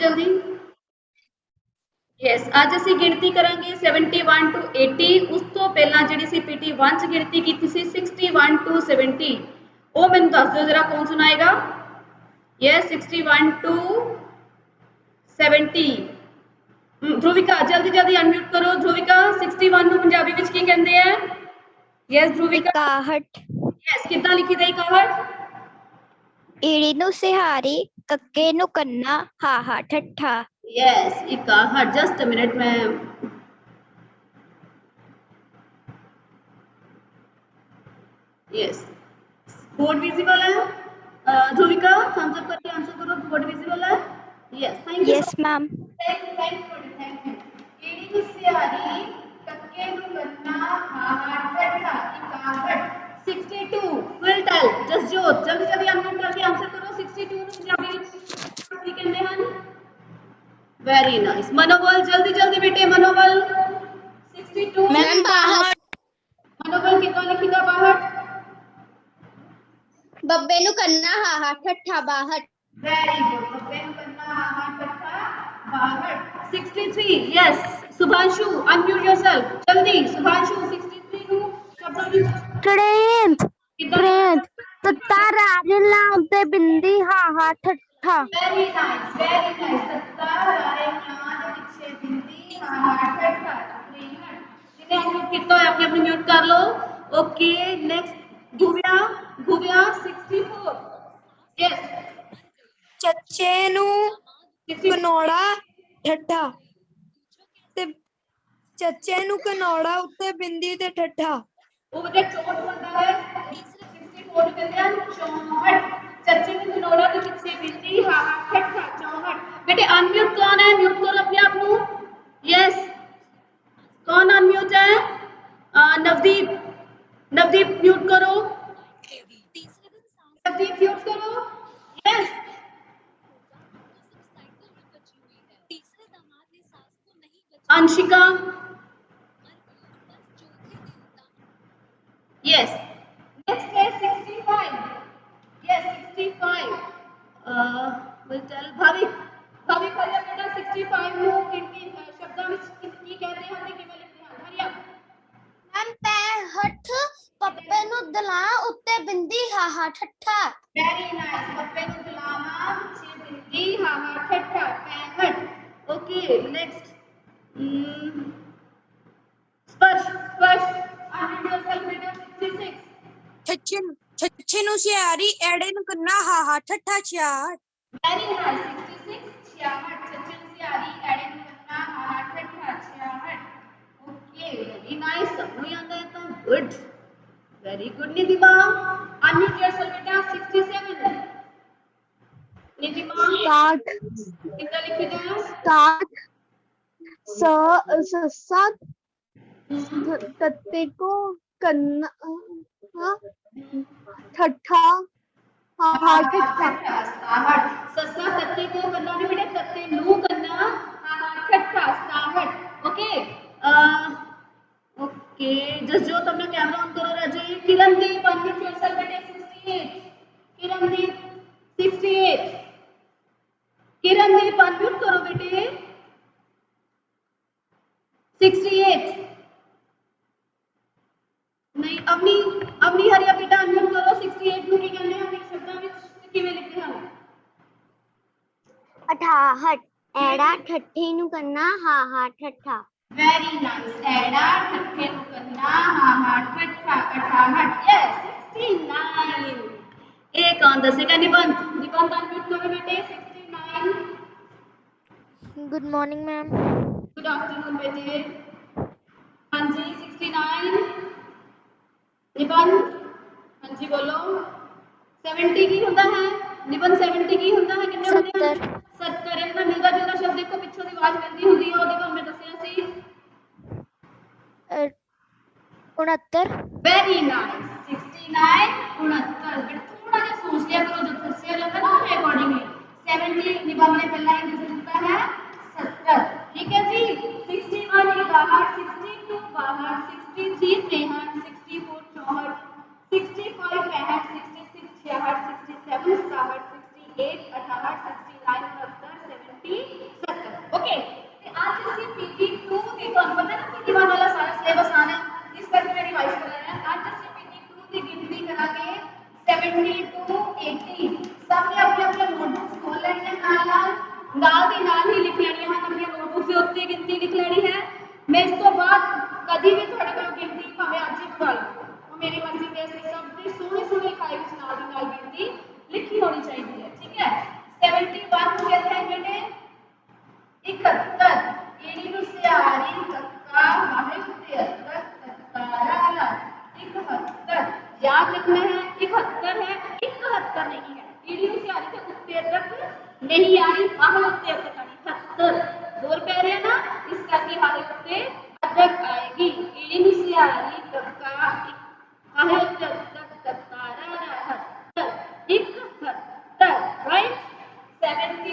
जल्दी। यस, ਅੱਜ ਅਸੀਂ ਗਿਣਤੀ ਕਰਾਂਗੇ 71 to 80। ਉਸ ਤੋਂ ਪਹਿਲਾਂ ਜਿਹੜੀ ਸੀ ਪੀਟੀ 1 ਚ ਗਿਣਤੀ ਕੀਤੀ ਸੀ 61 to 70। ਉਹ ਮੈਨੂੰ ਦੱਸ ਦਿਓ ਜਰਾ ਕੌਣ ਸੁਣਾਏਗਾ। Yes, 61 to 70। ध्रुविका जल्दी जल्दी अनम्यूट करो। ध्रुविका 61 ਨੂੰ ਪੰਜਾਬੀ ਵਿੱਚ ਕੀ ਕਹਿੰਦੇ ਆ। ਯਸ ध्रुविका 61। ਯਸ, ਕਿੱਦਾਂ ਲਿਖੀ ਦਾ 61। ਈੜੀ ਨੂੰ ਸਿਹਾਰੀ, ਕੱਕੇ ਨੂੰ ਕੰਨਾ, ਹਾਹਾ ਠੱਠਾ। यस 61। जस्ट अ मिनट में यस बोर्ड विजिबल है। ध्रुविका थम्स अप करके आंसर करो। बोर्ड विजिबल है। Yes thank you. Yes ma'am. Thank you. ED ਨੂੰ ਸਿਹਾਰੀ, ਕੱਕੇ ਨੂੰ ਕੰਨਾ, ਹਾਹਾ ਠੱਠਾ 61। 62 विल टेल जसजोत जल्दी जल्दी अनम्यूट करके आंसर करो। 62 ਨੂੰ ਪੰਜਾਬੀ ਵਿੱਚ ਕੀ ਕਹਿੰਦੇ ਹਨ। Very nice. मनोबल जल्दी जल्दी बेटे मनोबल 62 मैम 62। मनोबल कितना लिखेगा 62। बब्बे नु कन्ना हाहा ठट्ठा 62। Very good. बब्बे नु कन्ना हाहा ठट्ठा 62। 63 यस सुभांशु अनम्यूट योरसेल्फ जल्दी। सुभांशु 63 नु शब्द ट्रेन कितना तत्ता राजला उते बिंदी हाहा ठट्ठा। वेरी नाइस तत्ता रारे न्याय पीछे बिंदी हाहा ठट्ठा 63। जिन्हें अनम्यूट कितना है अपने अपने म्यूट कर लो। ओके नेक्स्ट गुविया गुविया 64 यस चच्चे नू कनौड़ा ठट्ठा ते चच्चे नू कनौड़ा उत्ते बिंदी ते ठट्ठा। वो बच्चा चोट बनता है 64 कहते हैं 64। चच्चे नू कनौड़ा के पीछे बिंदी हाहा ठट्ठा 64। बेटे अनम्यूट कौन है। म्यूट करो अपने आप को। यस कौन अनम्यूट है। नवदीप नवदीप म्यूट करो। नवदीप म्यूट करो। यस अंशिका यस नेक्स्ट है 65 yes 65 will tell Bhavik Bhavik Hariya बेटा 65 ਨੂੰ ਕਿੰਨੀ ਸ਼ਬਦਾਂ ਵਿੱਚ ਕੀ ਕਹਿੰਦੇ ਹਨ ਤੇ ਕਿਵੇਂ ਲਿਖਦੇ ਹਨ। ਹਰਿਆ मैम 65 पप्पे नु दला उत्ते बिंदी हाहा ठट्ठा। Very nice. पप्पे ਨੂੰ ਦਲਾਵਾਂ ਪਿੱਛੇ ਬਿੰਦੀ ਹਾਹਾ ਠੱਠਾ 65। ओके नेक्स्ट स्पर्श स्पर्श अनम्यूट योरसेल्फ बेटा 66 छच्छे नू सियारी एड़े नू कन्ना हाहा ठट्ठा 66। वेरी नाइस 66 66 चच्चन सियारी एड़े नू कन्ना हाहा ठट्ठा 66। Okay very nice. सबको याद है तो good very good. Nidhima unmute yourself बेटा 67 निधिमा 60 कितना लिखेगा। 60 सस्सा तत्ते को कन्ना ठट्ठा हाहा ठट्ठा 67। सस्सा तत्ते को कन्ना नहीं बेटे तत्ते नू कन्ना हाहा ठट्ठा 67। ओके ओके जसजोत अपना कैमरा ऑन करो। राजे किरणदीप अनम्यूट योरसेल्फ बेटे 68 किरणदीप 68 किरणदीप अनम्यूट करो बेटे 68 नहीं अपनी अपनी हरिया बेटा अनम्यूट करो 68 ਨੂੰ ਕੀ ਕਹਿੰਦੇ ਹਨ ਇੱਕ ਸ਼ਬਦਾਂ ਵਿੱਚ ਕਿਵੇਂ ਲਿਖਦੇ ਹਨ। 68 एड़ा ठट्ठे नु कन्ना हाहा ठट्ठा। Very nice. एड़ा ठट्ठे नु कन्ना हाहा ठट्ठा 68 यस 69। एक ऑन दसेगा निबंध निबंध अनम्यूट करो बेटे 69। Good morning ma'am. Good afternoon बेटे। हाँ जी 69 निबंध हाँ जी बोलो 70 की होता है निबंध 70 की होता है कितने होते हैं 70। इतना मिलता जुलता शब्द देखो पिछों की आवाज मिलती होती है ਉਹਦੇ ਬਾਰੇ ਮੈਂ ਦੱਸਿਆ ਸੀ 69। वेरी नाइस 69 69 बेटा थोड़ा सा सोच लिया करो जब दसिया जाता है ना उसके अकॉर्डिंगली 70 निबंध ने पहला ही दिया है 70। ठीक है जी 61 61 62 62 63 63 64 64 65 65 66 66 67 67 68 68 69 69 70 ओके ते आज ਅਸੀਂ PT2 ਦੀ ਤੁਹਾਨੂੰ ਪਤਾ ਨਾ PT1 ਵਾਲਾ ਸਾਰਾ ਸਿਲੇਬਸ ਆਣਾ ਹੈ ਇਸ ਕਰਕੇ ਮੈਂ ਰਿਵਾਈਜ਼ ਕਰਾ ਰਿਹਾ ਅੱਜ ਅਸੀਂ PT2 ਦੀ ਗਿਣਤੀ ਕਰਾਂਗੇ 70 to 80 ਸਭ ਨੇ ਆਪਣੇ ਆਪਣੇ ਨੋਟਬੁੱਕ ਖੋਲ ਲੈਣੀ ਹੈ ਨਾਲ ਦੀ ਨਾਲ ਹੀ ਲਿਖ ਲੈਣੀ ਹੈ ਆਪਣੀ ਨੋਟਬੁੱਕ ਦੇ ਉੱਤੇ ਗਿਣਤੀ ਲਿਖ ਲੈਣੀ ਹੈ ਮੈਂ ਇਸ ਤੋਂ ਬਾਅਦ ਕਦੀ ਵੀ ਤੁਹਾਡੇ ਕੋਲ ਗਿਣਤੀ ਭਾਵੇਂ ਅੱਜ ਹੀ ਪਾ ਲਓ ਉਹ ਮੇਰੀ ਮਰਜ਼ੀ ਤੇ ਅਸੀਂ ਸਭ ਦੀ ਸੋਹਣੀ ਲਿਖਾਈ ਵਿੱਚ ਨਾਲ ਦੀ ਨਾਲ ਗਿਣਤੀ ਲਿਖੀ ਹੋਣੀ ਚਾਹੀਦੀ ਹੈ ਠੀਕ ਹੈ 71 ਨੂੰ कहते हैं बेटे 71 ईडी ਨੂੰ ਸਿਆਰੀ ਕੱਕਾ ਹਾਹੇ ਉੱਤੇ ਅੱਤਰ ਤਤਕਾਰਾ 71 याद रखना है 71 है 71 नहीं है ईडी ਨੂੰ ਸਿਆਰੀ के उत्ते तक नहीं आनी हाहे उत्ते तक आनी 71 जोर कह रहे हैं ना इस करके हाहे उत्ते तक आएगी ईडी ਨੂੰ ਸਿਆਰੀ ਕੱਕਾ हाहे उत्ते तक ततकारा 71 right 72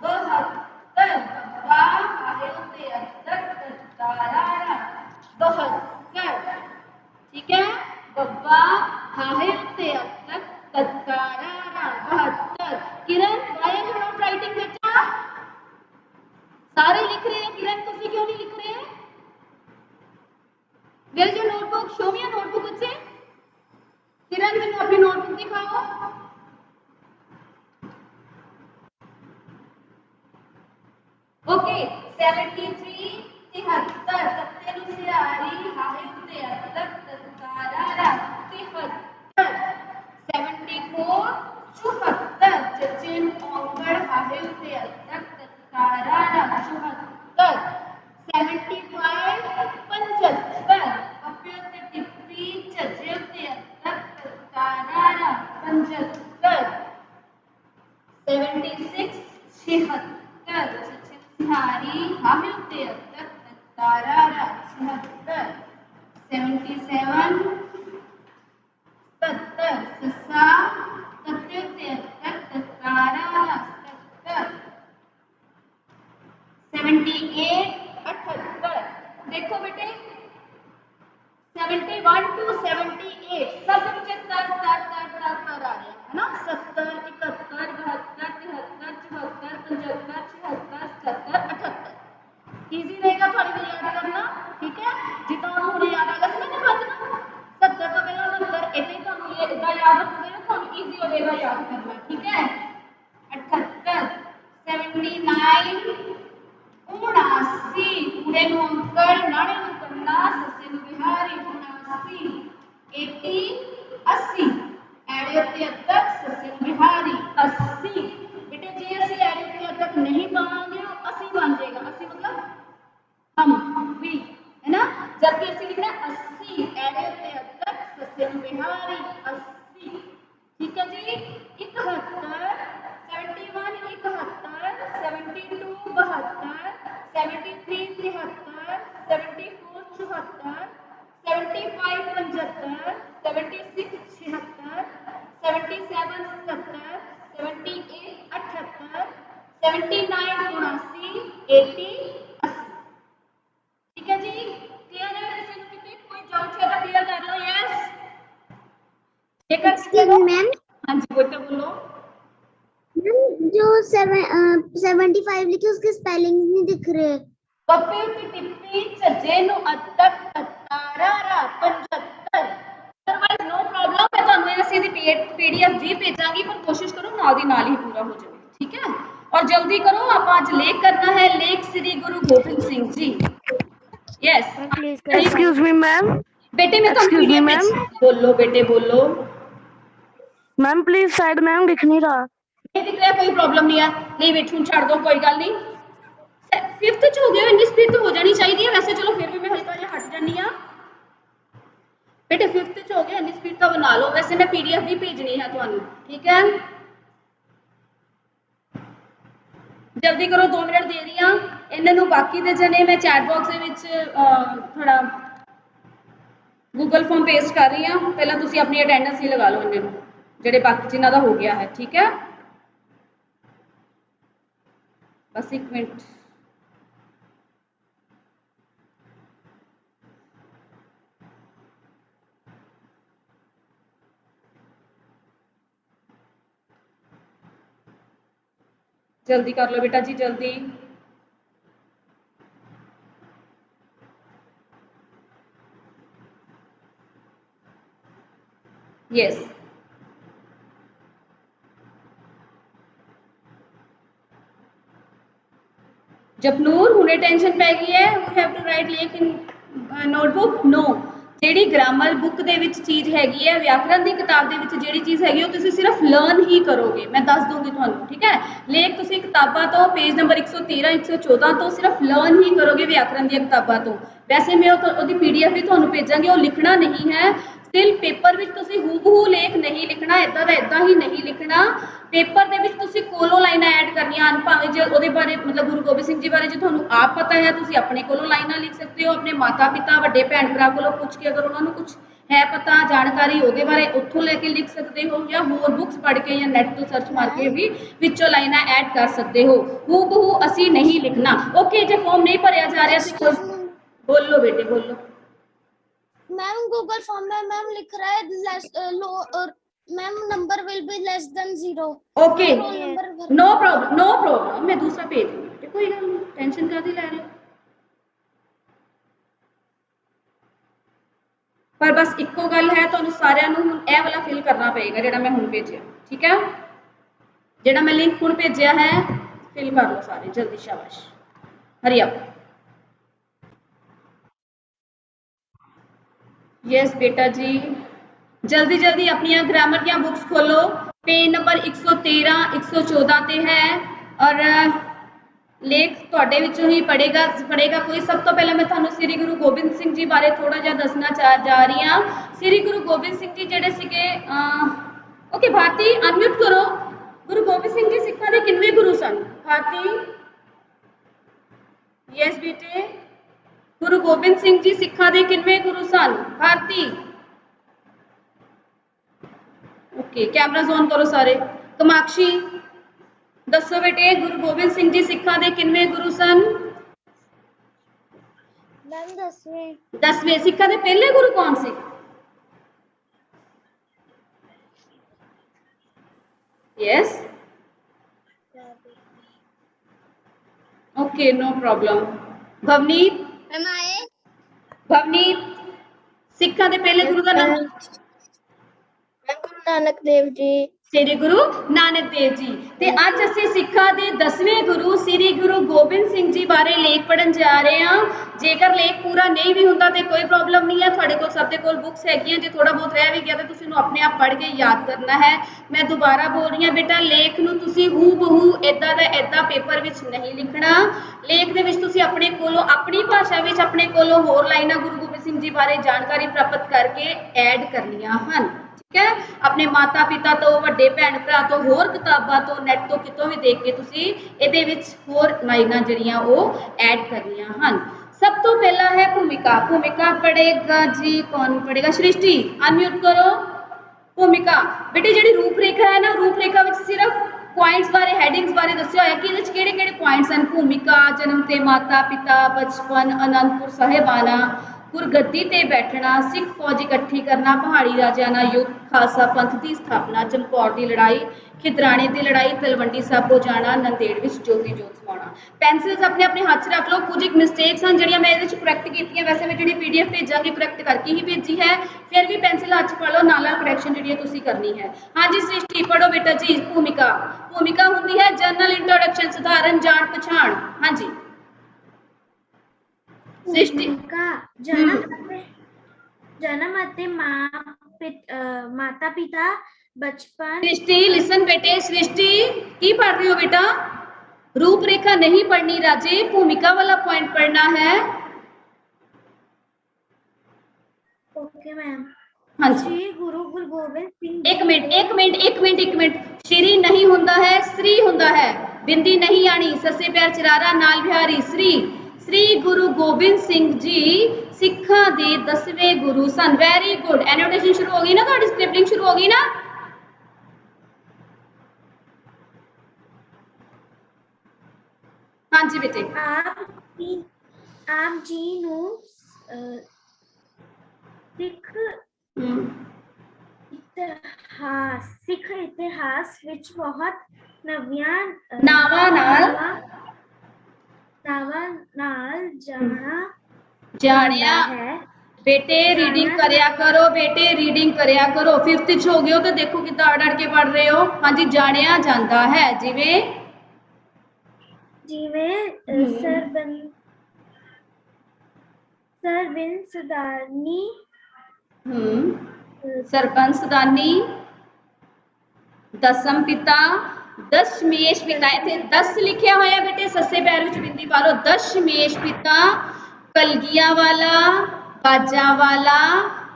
72 बब्बा हाहे उत्ते तक ततकारा 72 ठीक है बब्बा हाहे उत्ते तक ततकारा 72 Kiran why are you not writing बेटा सारे लिख रहे हैं किरण तुसी क्यों नहीं लिख रहे where is your notebook show me your notebook बच्चे किरण मैंने अपनी नोटबुक दिखाओ ओके 73 73 कत्ते नु सियारी हाहे उत्ते तक ततकारा 73 74 74 जचिन औंकड़ हाहे उत्ते तक ततकारा 74 75 75 पप्पे उत्ते टिप्पी जजे उत्ते तक ततकारा 75 76 76 हारी हामे उत्ते तक ततकारा 76 77 70 ससा कत्ते उत्ते तक ततकारा 70 78 78 देखो बेटे 71 to 78 सब बच्चे तर आ रहे हैं है ना 70 71 72 73 74 75 76 77 इजी रहेगा थोड़ी देर याद करना ठीक है जितना हमने याद आएगा समझ में बात ना 70 तो पहला 69 ऐसे ही तो ये इतना याद रखोगे ना तो इजी हो जाएगा याद करना ठीक है 78 79 79 पूरे नु अंकल नाणे नु कन्ना ससे नु बिहारी 79 80 80 एड़े उत्ते तक ससे नु बिहारी 80 बेटे जे असि एड़े उत्ते तक नहीं पावांगे वो 80 बन जाएगा 80 मतलब हम वी है ना जबकि असि लिखना 80 एड़े उत्ते तक ससे नु बिहारी 80 ठीक है जी 71 71 71 72 72 73 73 74 74 75 75 76 76 77 77 78 78 79 79 80 80 ठीक है जी क्लियर है किसी को कितने कोई डाउट है तो क्लियर कर लो यस Excuse me, मैम हाँ जी बेटा बोलो जो 75 लिखे उसके स्पेलिंग नहीं दिख रहे पप्पे उत्ते टिप्पी झज्जे नु अटक ततारा 75 अदरवाइज नो प्रॉब्लम मैं ਤੁਹਾਨੂੰ ऐसी दी पीडीएफ भी भेजांगी पर कोशिश करो नाल दी नाल ही पूरा हो जाए ठीक है और जल्दी करो आप आज लेख करना है लेख Shri Guru Gobind Singh ji yes excuse me ma'am बेटे मैं ਤੁਹਾਨੂੰ Excuse me, पीडीएफ ma'am. बोलो बेटे बोलो मैम प्लीज साइड मैम दिख नहीं रहा नहीं दिख रहा कोई प्रॉब्लम नहीं है नहीं बैठूं छोड़ दो कोई गल नहीं फिफ्थ च हो गया इतनी स्पीड तो हो जानी चाहिए वैसे चलो फिर भी मैं हल्का जिहा हट जानी हां बेटे फिफ्थ च हो गया इतनी स्पीड तो बना लो वैसे मैं पीडीएफ भी भेजनी है ਤੁਹਾਨੂੰ ठीक है जल्दी करो 2 मिनट दे रही हां ਇਹਨਾਂ ਨੂੰ ਬਾਕੀ ਦੇ ਜਣੇ ਮੈਂ ਚੈਟ ਬਾਕਸ ਦੇ ਵਿੱਚ ਥੋੜਾ ਗੂਗਲ ਫਾਰਮ ਪੇਸਟ ਕਰ ਰਹੀ ਹਾਂ ਪਹਿਲਾਂ ਤੁਸੀਂ ਆਪਣੀ ਅਟੈਂਡੈਂਸ ਹੀ ਲਗਾ ਲਓ ਇਹਨਾਂ ਨੂੰ ਜਿਹੜੇ ਬਾਕੀ ਜਿਨ੍ਹਾਂ ਦਾ ਹੋ ਗਿਆ ਹੈ ਠੀਕ ਹੈ बस 1 मिनट जल्दी कर लो बेटा जी जल्दी यस जपनूर हुणे टेंशन पै गई है वी हैव टू राइट लेख इन नोटबुक नो ਜਿਹੜੀ ਗ੍ਰਾਮਰ ਬੁੱਕ ਦੇ ਵਿੱਚ ਚੀਜ਼ ਹੈਗੀ ਹੈ ਵਿਆਕਰਣ ਦੀ ਕਿਤਾਬ ਦੇ ਵਿੱਚ ਜਿਹੜੀ ਚੀਜ਼ ਹੈਗੀ ਉਹ ਤੁਸੀਂ ਸਿਰਫ ਲਰਨ ਹੀ ਕਰੋਗੇ ਮੈਂ ਦੱਸ ਦੂੰਗੀ ਤੁਹਾਨੂੰ ਠੀਕ ਹੈ ਲੇਖ ਤੁਸੀਂ ਕਿਤਾਬਾਂ ਤੋਂ ਪੇਜ ਨੰਬਰ 113 114 ਤੋਂ ਸਿਰਫ ਲਰਨ ਹੀ ਕਰੋਗੇ ਵਿਆਕਰਣ ਦੀਆਂ ਕਿਤਾਬਾਂ ਤੋਂ ਵੈਸੇ ਮੈਂ ਉਹਦੀ ਪੀਡੀਐਫ ਵੀ ਤੁਹਾਨੂੰ ਭੇਜਾਂਗੀ ਉਹ ਲਿਖਣਾ ਨਹੀਂ ਹੈ ਸਟਿਲ ਪੇਪਰ ਵਿੱਚ ਤੁਸੀਂ ਹੂਬਹੂ ਲੇਖ ਨਹੀਂ ਲਿਖਣਾ ਇਦਾਂ ਦਾ ਇਦਾਂ ਹੀ ਨਹੀਂ ਲਿਖਣਾ ਪੇਪਰ ਦੇ ਵਿੱਚ ਤੁਸੀਂ ਕੋਲੋਂ ਲਾਈਨਾਂ ਐਡ ਕਰਨੀਆਂ ਹਨ ਭਾਵੇਂ ਜੇ ਉਹਦੇ ਬਾਰੇ ਮਤਲਬ ਗੁਰੂ ਗੋਬਿੰਦ ਸਿੰਘ ਜੀ ਬਾਰੇ ਜੇ ਤੁਹਾਨੂੰ ਆਪ ਪਤਾ ਹੈ ਤੁਸੀਂ ਆਪਣੇ ਕੋਲੋਂ ਲਾਈਨਾਂ ਲਿਖ ਸਕਦੇ ਹੋ ਆਪਣੇ ਮਾਤਾ ਪਿਤਾ ਵੱਡੇ ਭੈਣ ਭਰਾ ਕੋਲੋਂ ਪੁੱਛ ਕੇ ਅਗਰ ਉਹਨਾਂ ਨੂੰ ਕੁਝ ਹੈ ਪਤਾ ਜਾਣਕਾਰੀ ਉਹਦੇ ਬਾਰੇ ਉੱਥੋਂ ਲੈ ਕੇ ਲਿਖ ਸਕਦੇ ਹੋ ਜਾਂ ਹੋਰ ਬੁੱਕਸ ਪੜ੍ਹ ਕੇ ਜਾਂ ਨੈਟ ਤੋਂ ਸਰਚ ਮਾਰ ਕੇ ਵੀ ਵਿੱਚੋਂ ਲਾਈਨਾਂ ਐਡ ਕਰ ਸਕਦੇ ਹੋ ਹੂਬਹੂ ਅਸੀਂ ਨਹੀਂ ਲਿਖਣਾ ਓਕੇ ਜੇ ਫਾਰਮ ਨਹੀਂ ਭਰਿਆ ਜਾ ਰਿਹਾ ਤੇ ਬੋਲੋ ਬੇਟੇ ਬੋਲੋ मैम गूगल फॉर्म में मैम लिख रहा है लेस लो और ma'am number will be less than 0 okay no problem मैं दूसरा भेज दूंगी कोई गल नहीं टेंशन कादी ले रहे पर बस इक्को गल है ਤੁਹਾਨੂੰ ਸਾਰਿਆਂ ਨੂੰ ਹੁਣ ਇਹ ਵਾਲਾ ਫਿਲ ਕਰਨਾ ਪਏਗਾ ਜਿਹੜਾ ਮੈਂ ਹੁਣ ਭੇਜਿਆ ਠੀਕ ਹੈ ਜਿਹੜਾ ਮੈਂ ਲਿੰਕ ਹੁਣ ਭੇਜਿਆ ਹੈ ਫਿਲ ਕਰ ਲਓ ਸਾਰੇ ਜਲਦੀ ਸ਼ਾਬਾਸ਼ ਹਰੀ ਅਪ यस बेटा जी जल्दी जल्दी अपनी ग्रामर दी बुक्स खोलो पेज नंबर 113 114 ते है और लेख ਤੁਹਾਡੇ ਵਿੱਚੋਂ ही पढ़ेगा कोई सब तो पहले मैं ਤੁਹਾਨੂੰ श्री गुरु गोबिंद सिंह जी बारे थोड़ा जिहा दसना जा रही हां श्री गुरु गोबिंद सिंह जी ਜਿਹੜੇ ਸੀਗੇ ओके भारती अनम्यूट करो गुरु गोबिंद सिंह जी सिੱਖਾਂ ਦੇ ਕਿੰਨਵੇਂ ਗੁਰੂ ਸਨ भारती यस बेटे गुरु गोबिंद सिंह जी सिखा दे किन्वे गुरु सन भारती ओके कैमरा ऑन करो सारे कमाक्षी दसो बेटे गुरु गोबिंद सिंह जी सिखा दे किन्वे गुरु सन मैम 10वें सिखा दे पहले गुरु कौन से yes okay no problem Bhavneet Bhavneet सिखा दे पहले गुरु का नाम गुरु नानक देव जी श्री गुरु नानक देव जी ते आज ਅਸੀਂ ਸਿੱਖਾਂ ਦੇ 10ਵੇਂ ਗੁਰੂ ਸ੍ਰੀ ਗੁਰੂ ਗੋਬਿੰਦ ਸਿੰਘ ਜੀ ਬਾਰੇ ਲੇਖ ਪੜਨ ਜਾ ਰਹੇ ਹਾਂ ਜੇਕਰ ਲੇਖ ਪੂਰਾ ਨਹੀਂ ਵੀ ਹੁੰਦਾ ਤੇ ਕੋਈ ਪ੍ਰੋਬਲਮ ਨਹੀਂ ਹੈ ਤੁਹਾਡੇ ਕੋਲ ਸਭ ਦੇ ਕੋਲ ਬੁੱਕਸ ਹੈਗੀਆਂ ਜੇ ਥੋੜਾ ਬਹੁਤ ਰਹਿ ਵੀ ਗਿਆ ਤਾਂ ਤੁਸੀਂ ਨੂੰ ਆਪਣੇ ਆਪ ਪੜ੍ਹ ਕੇ ਯਾਦ ਕਰਨਾ ਹੈ ਮੈਂ ਦੁਬਾਰਾ ਬੋਲ ਰਹੀ ਹਾਂ ਬੇਟਾ ਲੇਖ ਨੂੰ ਤੁਸੀਂ ਹੂਬਹੂ ਇਦਾਂ ਦਾ ਇਦਾਂ ਪੇਪਰ ਵਿੱਚ ਨਹੀਂ ਲਿਖਣਾ ਲੇਖ ਦੇ ਵਿੱਚ ਤੁਸੀਂ ਆਪਣੇ ਕੋਲੋਂ ਆਪਣੀ ਭਾਸ਼ਾ ਵਿੱਚ ਆਪਣੇ ਕੋਲੋਂ ਹੋਰ ਲਾਈਨਾਂ ਗੁਰੂ ਗੋਬਿੰਦ ਸਿੰਘ ਜੀ ਬਾਰੇ ਜਾਣਕਾਰੀ ਪ੍ਰਾਪਤ ਕਰਕੇ ਐਡ ਕਰਨੀਆਂ ਹਨ है अपने माता पिता तो ਵੱਡੇ ਭੈਣ ਭਰਾ ਤੋਂ ਹੋਰ ਕਿਤਾਬਾਂ ਤੋਂ ਨੈਟ ਤੋਂ ਕਿਤੋਂ ਵੀ ਦੇਖ ਕੇ ਤੁਸੀਂ ਇਹਦੇ ਵਿੱਚ ਹੋਰ ਲਾਈਨਾਂ ਜਿਹੜੀਆਂ ਉਹ ਐਡ ਕਰਨੀਆਂ ਹਨ सब तो पहला है भूमिका भूमिका पढ़ेगा जी कौन पढ़ेगा सृष्टि अनम्यूट करो भूमिका बेटे ਜਿਹੜੀ ਰੂਪਰੇਖਾ ਹੈ ਨਾ ਰੂਪਰੇਖਾ ਵਿੱਚ ਸਿਰਫ ਪੁਆਇੰਟਸ ਬਾਰੇ ਹੈਡਿੰਗਸ ਬਾਰੇ ਦੱਸਿਆ ਹੋਇਆ ਕਿ ਇਹਦੇ ਵਿੱਚ ਕਿਹੜੇ-ਕਿਹੜੇ ਪੁਆਇੰਟਸ ਹਨ ਭੂਮਿਕਾ ਜਨਮ ਤੇ ਮਾਤਾ ਪਿਤਾ ਬਚਪਨ ਅਨੰਦਪੁਰ ਸਾਹਿਬ ਆਣਾ गुरगद्दी ते बैठना सिख फौज इकट्ठी करना पहाड़ी राजा ना युद्ध खालसा पंथ की स्थापना चमकौर की लड़ाई खिदराने की लड़ाई तलवंडी साबो जाना नंदेड़ विच ज्योति जोत समाना पेंसिल्स अपने अपने हाथ च रख लो कुछ एक मिस्टेक्स हैं जिहड़ियां मैं इहदे विच करैक्ट कीतियां वैसे मैं जिहड़ी पीडीएफ भेजांगी करैक्ट करके ही भेजी है फिर भी पेंसिल हाथ च फड़ लो नाल करैक्शन जिहड़ी तुसीं करनी है हाँ जी सृष्टि पढ़ो बेटा जी भूमिका भूमिका हुंदी है जनरल इंट्रोडक्शन साधारण जान पछाण हाँ जी सृष्टि का जन्म अते माता पिता बचपन सृष्टि लिसन बेटे सृष्टि की पढ़ रही हो बेटा रूपरेखा नहीं पढ़नी राजे भूमिका वाला पॉइंट पढ़ना है ओके मैम हाँ जी श्री गुरु गोबिंद सिंह एक मिनट श्री नहीं हुंदा है श्री हुंदा है बिंदी नहीं आनी ससे पैर चिरारा नाल बिहारी श्री गुरु गोबिंद सिंह जी सिखा दे 10वें गुरु सन वेरी गुड एनोटेशन शुरू होगी ना थोड़ी स्क्रिप्टिंग शुरू होगी ना हाँ जी बेटे आप जी नु सिख इतिहास विच बहुत नवियां नावां नाल जानिया है बेटे रीडिंग करया करो, बेटे रीडिंग करया करो। 5th च हो गए हो तो देखो कितना अड़ अड़ के पढ़ रहे हो। हाँ जी, जानिया जाता है जिवें सरबंसदारनी सरबंसदारनी, दसम पिता, दशमेश पिता। इत्थे 10 लिखिया होया बेटे, सस्से पैर विच बिंदी पा लो। दशमेश पिता, कलगिया वाला, बाजा वाला,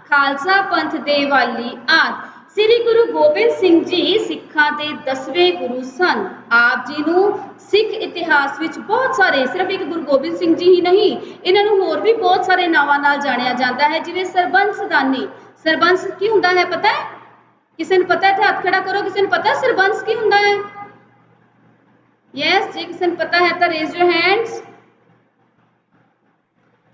खालसा पंथ दे वाली आदि। श्री गुरु गोबिंद सिंह जी सिखां दे 10वें गुरु सन। आप जी नूं सिख इतिहास विच बहुत सारे, सिर्फ एक गुरु गोबिंद सिंह जी ही नहीं, इन्हां नूं होर भी बहुत सारे नावां नाल जाणिया जाता है, जिवें सरबंसदानी। सरबंस की हुंदा है पता है? किसी ने पता है? थे हाथ खड़ा करो, किसी ने पता है सरबंस की हुंदा है? यस, जे किसी ने पता है तो रेज योर हैंड्स।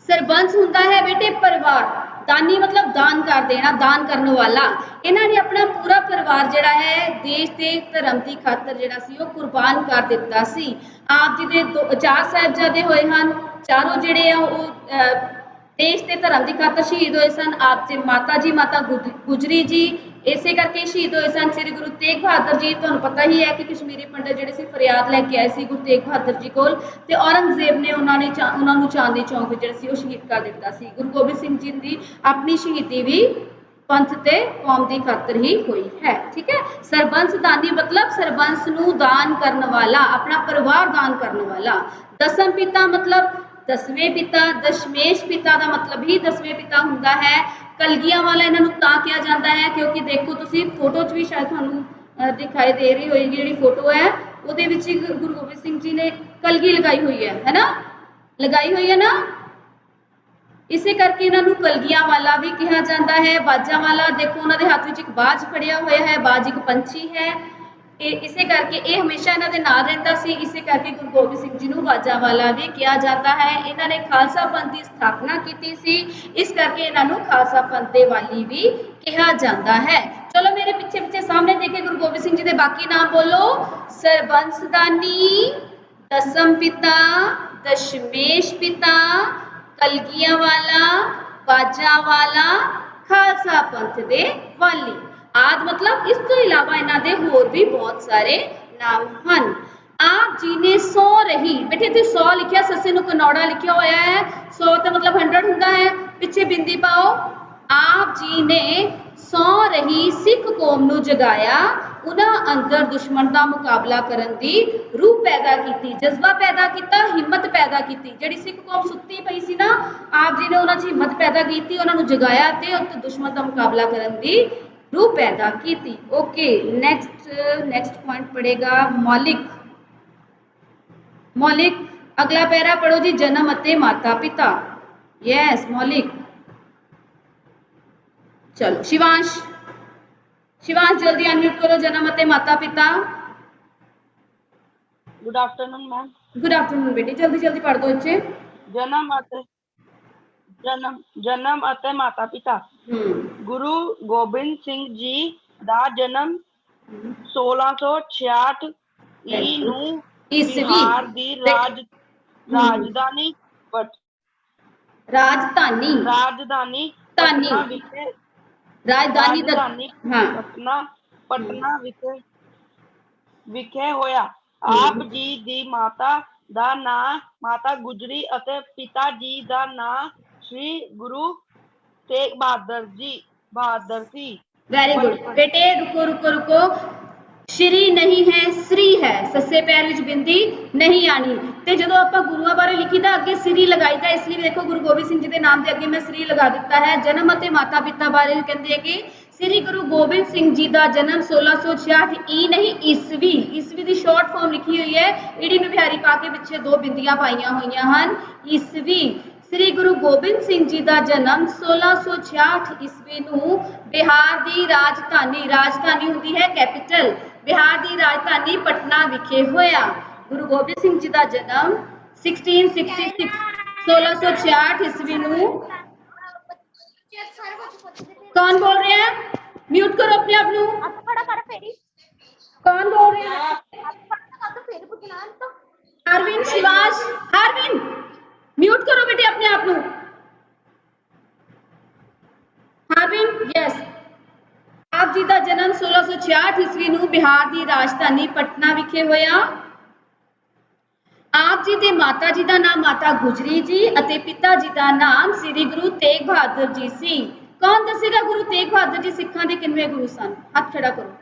सरबंस हुंदा है बेटे परिवार। दानी मतलब दान कर देना, दान करने वाला। इन्हां ने अपना पूरा परिवार जिहड़ा है देश ते धर्म की खातर जिहड़ा सी वो कुर्बान कर दिता सी। आप जी दे 4 साहिबजादे होए हन, चारों जिहड़े आ वो देश ते धर्म की खातर शहीद होए सन। आप जी माता गुजरी जी इसे करके शहीद होए सन। श्री गुरु तेग बहादुर जी, तुहानूं पता ही है कि कश्मीरी पंडित जिहड़े सी फरियाद लैके आए सी गुरु तेग बहादुर जी कोल, ते औरंगजेब ने उन्हां नूं चांदनी चौक विच जिहड़ा सी वो शहीद कर दिता सी। गुरु गोबिंद सिंह जी दी अपनी शहीदी भी पंथ ते कौम की खातर ही हुई है। ठीक है, सरबंस दानी मतलब सरबंस नूं दान करने वाला, अपना परिवार दान करने वाला। दसम पिता मतलब 10वें पिता। दशमेश पिता का मतलब ही 10वें पिता हुंदा है। कलगियां वाला इन्हां नूं तां किया जाता है क्योंकि देखो तुसीं फोटो च भी शायद तुहानूं दिखाई दे रही होएगी, जिहड़ी फोटो है ਉਹਦੇ ਵਿੱਚ गुरु गोबिंद सिंह जी ने कलगी लगाई हुई है ना, लगाई हुई है ना। इसे करके इन्हां नूं कलगियां वाला भी कहा जाता है। बाजा वाला देखो उन्हां दे हत्थ विच एक बाज फड़िया होया है, बाज एक पंछी है। इसे करके ये हमेशा इन्हां दे नाल रहिंदा सी, इसे करके गुरु गोबिंद सिंह जी नूं बाजा वाला भी कहा जाता है। इन्हां ने खालसा पंथ की स्थापना की सी, इस करके इन्हां नूं खालसा पंथ दे वाली भी कहा जाता है। चलो मेरे पीछे पीछे सामने देखे गुरु गोबिंद सिंह जी के बाकी नाम बोलो। सरबंसदानी, दसम पिता, दशमेश पिता, कलगियां वाला, बाजा वाला, खालसा पंथ दे वाली आदि। मतलब इस तो इलावा इन्हां दे होर भी बहुत सारे नाम हन। आप जी ने 100 रही, बेटे इत्थे 100 लिखिया, सस्से नूं कनौड़ा लिखिया होया है। 100 तो मतलब 100 हुंदा है, पिछे बिंदी पाओ। आप जी ने 100 रही सिख कौम नूं जगाया, उन्हां अंदर दुश्मन का मुकाबला करन दी रूह पैदा की, जज्बा पैदा किया, हिम्मत पैदा की। जिहड़ी सिख कौम सुत्ती पई सी ना, आप जी ने उन्हां 'च हिम्मत पैदा की, उन्हां नूं जगाया ते उत्ते दुश्मन का मुकाबला करन दी रूह पैदा की। ओके, नेक्स्ट पॉइंट पड़ेगा मौलिक। मौलिक अगला पैरा पढ़ो जी, जन्म अते माता पिता। यस मौलिक। चलो शिवांश, शिवांश जल्दी अनम्यूट करो। जन्म अते माता पिता। Good afternoon ma'am. Good afternoon बेटी, जल्दी जल्दी पढ़ दो बच्चे। जन्म अते माता पिता। गुरु गोबिंद सिंह जी दा जन्म 1666 बिहार दी राजधानी पटना विखे होया। आप जी दी माता दा नाम माता गुजरी अते पिता जी दा नाम श्री गुरु तेग बहादुर सी। वेरी गुड बेटे, रुको रुको रुको। श्री नहीं है, श्री है। सस्से पैर विच बिंदी नहीं आनी। ते जदों आपां गुरुआं बारे लिखीदा अगे श्री लगाईदा, इसलिए देखो गुरु गोबिंद सिंह जी के नाम के अगे मैं श्री लगा दिता है। जन्म अते माता पिता बारे कहंदे कि श्री गुरु गोबिंद सिंह जी का जन्म 1666 ई नहीं ईस्वी, ईस्वी की शॉर्ट फॉर्म लिखी हुई है, ईड़ी में बिहारी पा के पिछे 2 बिंदियां पाईयां हुईयां हन, ईस्वी। श्री गुरु गोबिंद सिंह जी का जन्म 1666 ईस्वी नूं बिहार की राजधानी हुंदी है कैपिटल, बिहार की राजधानी पटना विखे होया। गुरु गोबिंद सिंह जी का जन्म 1666 ईस्वी नूं। कौन बोल रहे हैं? म्यूट करो अपने आप नूं। कौन बोल रहे हैं? अरविंद, शिवाश, अरविंद म्यूट करो बेटे अपने आप नूं। ਹਾਰਵਿੰਡ ਯੈਸ। ਆਪ ਜੀ ਦਾ ਜਨਮ 1666 ਈਸਵੀ ਨੂੰ ਬਿਹਾਰ ਦੀ ਰਾਜਧਾਨੀ ਪਟਨਾ ਵਿਖੇ ਹੋਇਆ। ਆਪ ਜੀ ਦੇ ਮਾਤਾ ਜੀ ਦਾ ਨਾਮ ਮਾਤਾ ਗੁਜਰੀ ਜੀ ਅਤੇ ਪਿਤਾ ਜੀ ਦਾ ਨਾਮ ਸ੍ਰੀ ਗੁਰੂ ਤੇਗ ਬਹਾਦਰ ਜੀ ਸੀ। ਕੌਣ ਦੱਸੇਗਾ ਗੁਰੂ ਤੇਗ ਬਹਾਦਰ ਜੀ ਸਿੱਖਾਂ ਦੇ ਕਿੰਨਵੇਂ ਗੁਰੂ ਸਨ? ਹੱਥ ਖੜਾ ਕਰੋ।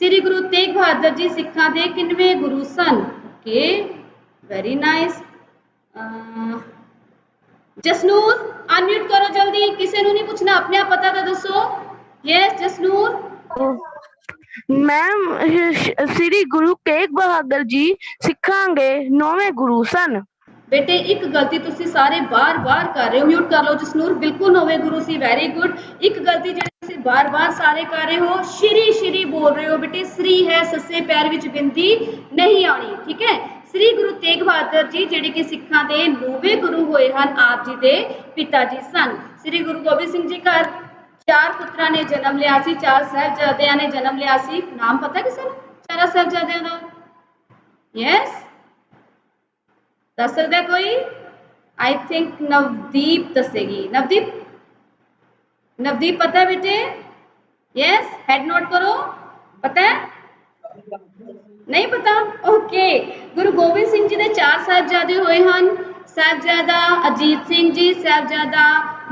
ਸ੍ਰੀ ਗੁਰੂ ਤੇਗ ਬਹਾਦਰ ਜੀ ਸਿੱਖਾਂ ਦੇ ਕਿੰਨਵੇਂ ਗੁਰੂ ਸਨ? Okay very nice. Jasnoor unmute ਕਰੋ ਜਲਦੀ, ਕਿਸੇ ਨੂੰ ਨਹੀਂ ਪੁੱਛਣਾ, ਆਪਣੇ ਆਪ ਪਤਾ ਤਾਂ ਦੱਸੋ। ਯੈਸ ਜਸਨੂਰ। ਮੈਮ ਸ੍ਰੀ ਗੁਰੂ ਤੇਗ ਬਹਾਦਰ ਜੀ ਸਿੱਖਾਂ ਦੇ 9ਵੇਂ ਗੁਰੂ ਸਨ। ਬੇਟੇ ਇੱਕ ਗਲਤੀ ਤੁਸੀਂ ਸਾਰੇ ਬਾਰ-ਬਾਰ ਕਰ ਰਹੇ ਹੋ, ਮਿਊਟ ਕਰ ਲਓ ਜਸਨੂਰ। ਬਿਲਕੁਲ 9ਵੇਂ ਗੁਰੂ ਸੀ, ਵੈਰੀ ਗੁੱਡ। ਇੱਕ ਗਲਤੀ ਜਿਹੜੀ ਤੁਸੀਂ ਬਾਰ-ਬਾਰ ਸਾਰੇ ਕਰ ਰਹੇ ਹੋ, ਸ਼੍ਰੀ ਸ਼੍ਰੀ ਬੋਲ ਰਹੇ ਹੋ ਬੇਟੇ। ਸ੍ਰੀ ਹੈ, ਸੱਸੇ ਪੈਰ ਵਿੱਚ ਬਿੰਦੀ ਨਹੀਂ ਆਉਣੀ, ਠੀਕ ਹੈ। ਸ੍ਰੀ ਗੁਰੂ ਤੇਗ ਬਹਾਦਰ ਜੀ ਜਿਹੜੇ ਕਿ ਸਿੱਖਾਂ ਦੇ 9ਵੇਂ ਗੁਰੂ ਹੋਏ ਹਨ, ਆਪ ਜੀ ਦੇ ਪਿਤਾ ਜੀ ਸਨ। ਸ੍ਰੀ ਗੁਰੂ ਗੋਬਿੰਦ ਸਿੰਘ ਜੀ ਘਰ 4 ਪੁੱਤਰਾਂ ਨੇ ਜਨਮ ਲਿਆ ਸੀ, 4 ਸਾਹਿਬਜ਼ਾਦਿਆਂ ਨੇ ਜਨਮ ਲਿਆ ਸੀ। ਨਾਮ ਪਤਾ ਕਿਸੇ ਨੂੰ 4 ਸਾਹਿਬਜ਼ਾਦਿਆਂ ਦਾ? ਯੈਸ ਦੱਸ ਸਕਦਾ ਕੋਈ? आई थिंक नवदीप दसेगी। नवदीप, नवदीप पता है बेटे? यस हेड नोट करो। पता है? नहीं पता? ओके। गुरु गोबिंद सिंह जी ने 4 साहिबजादे होए हन। साहिबजादा अजीत सिंह जी, साहिबजादा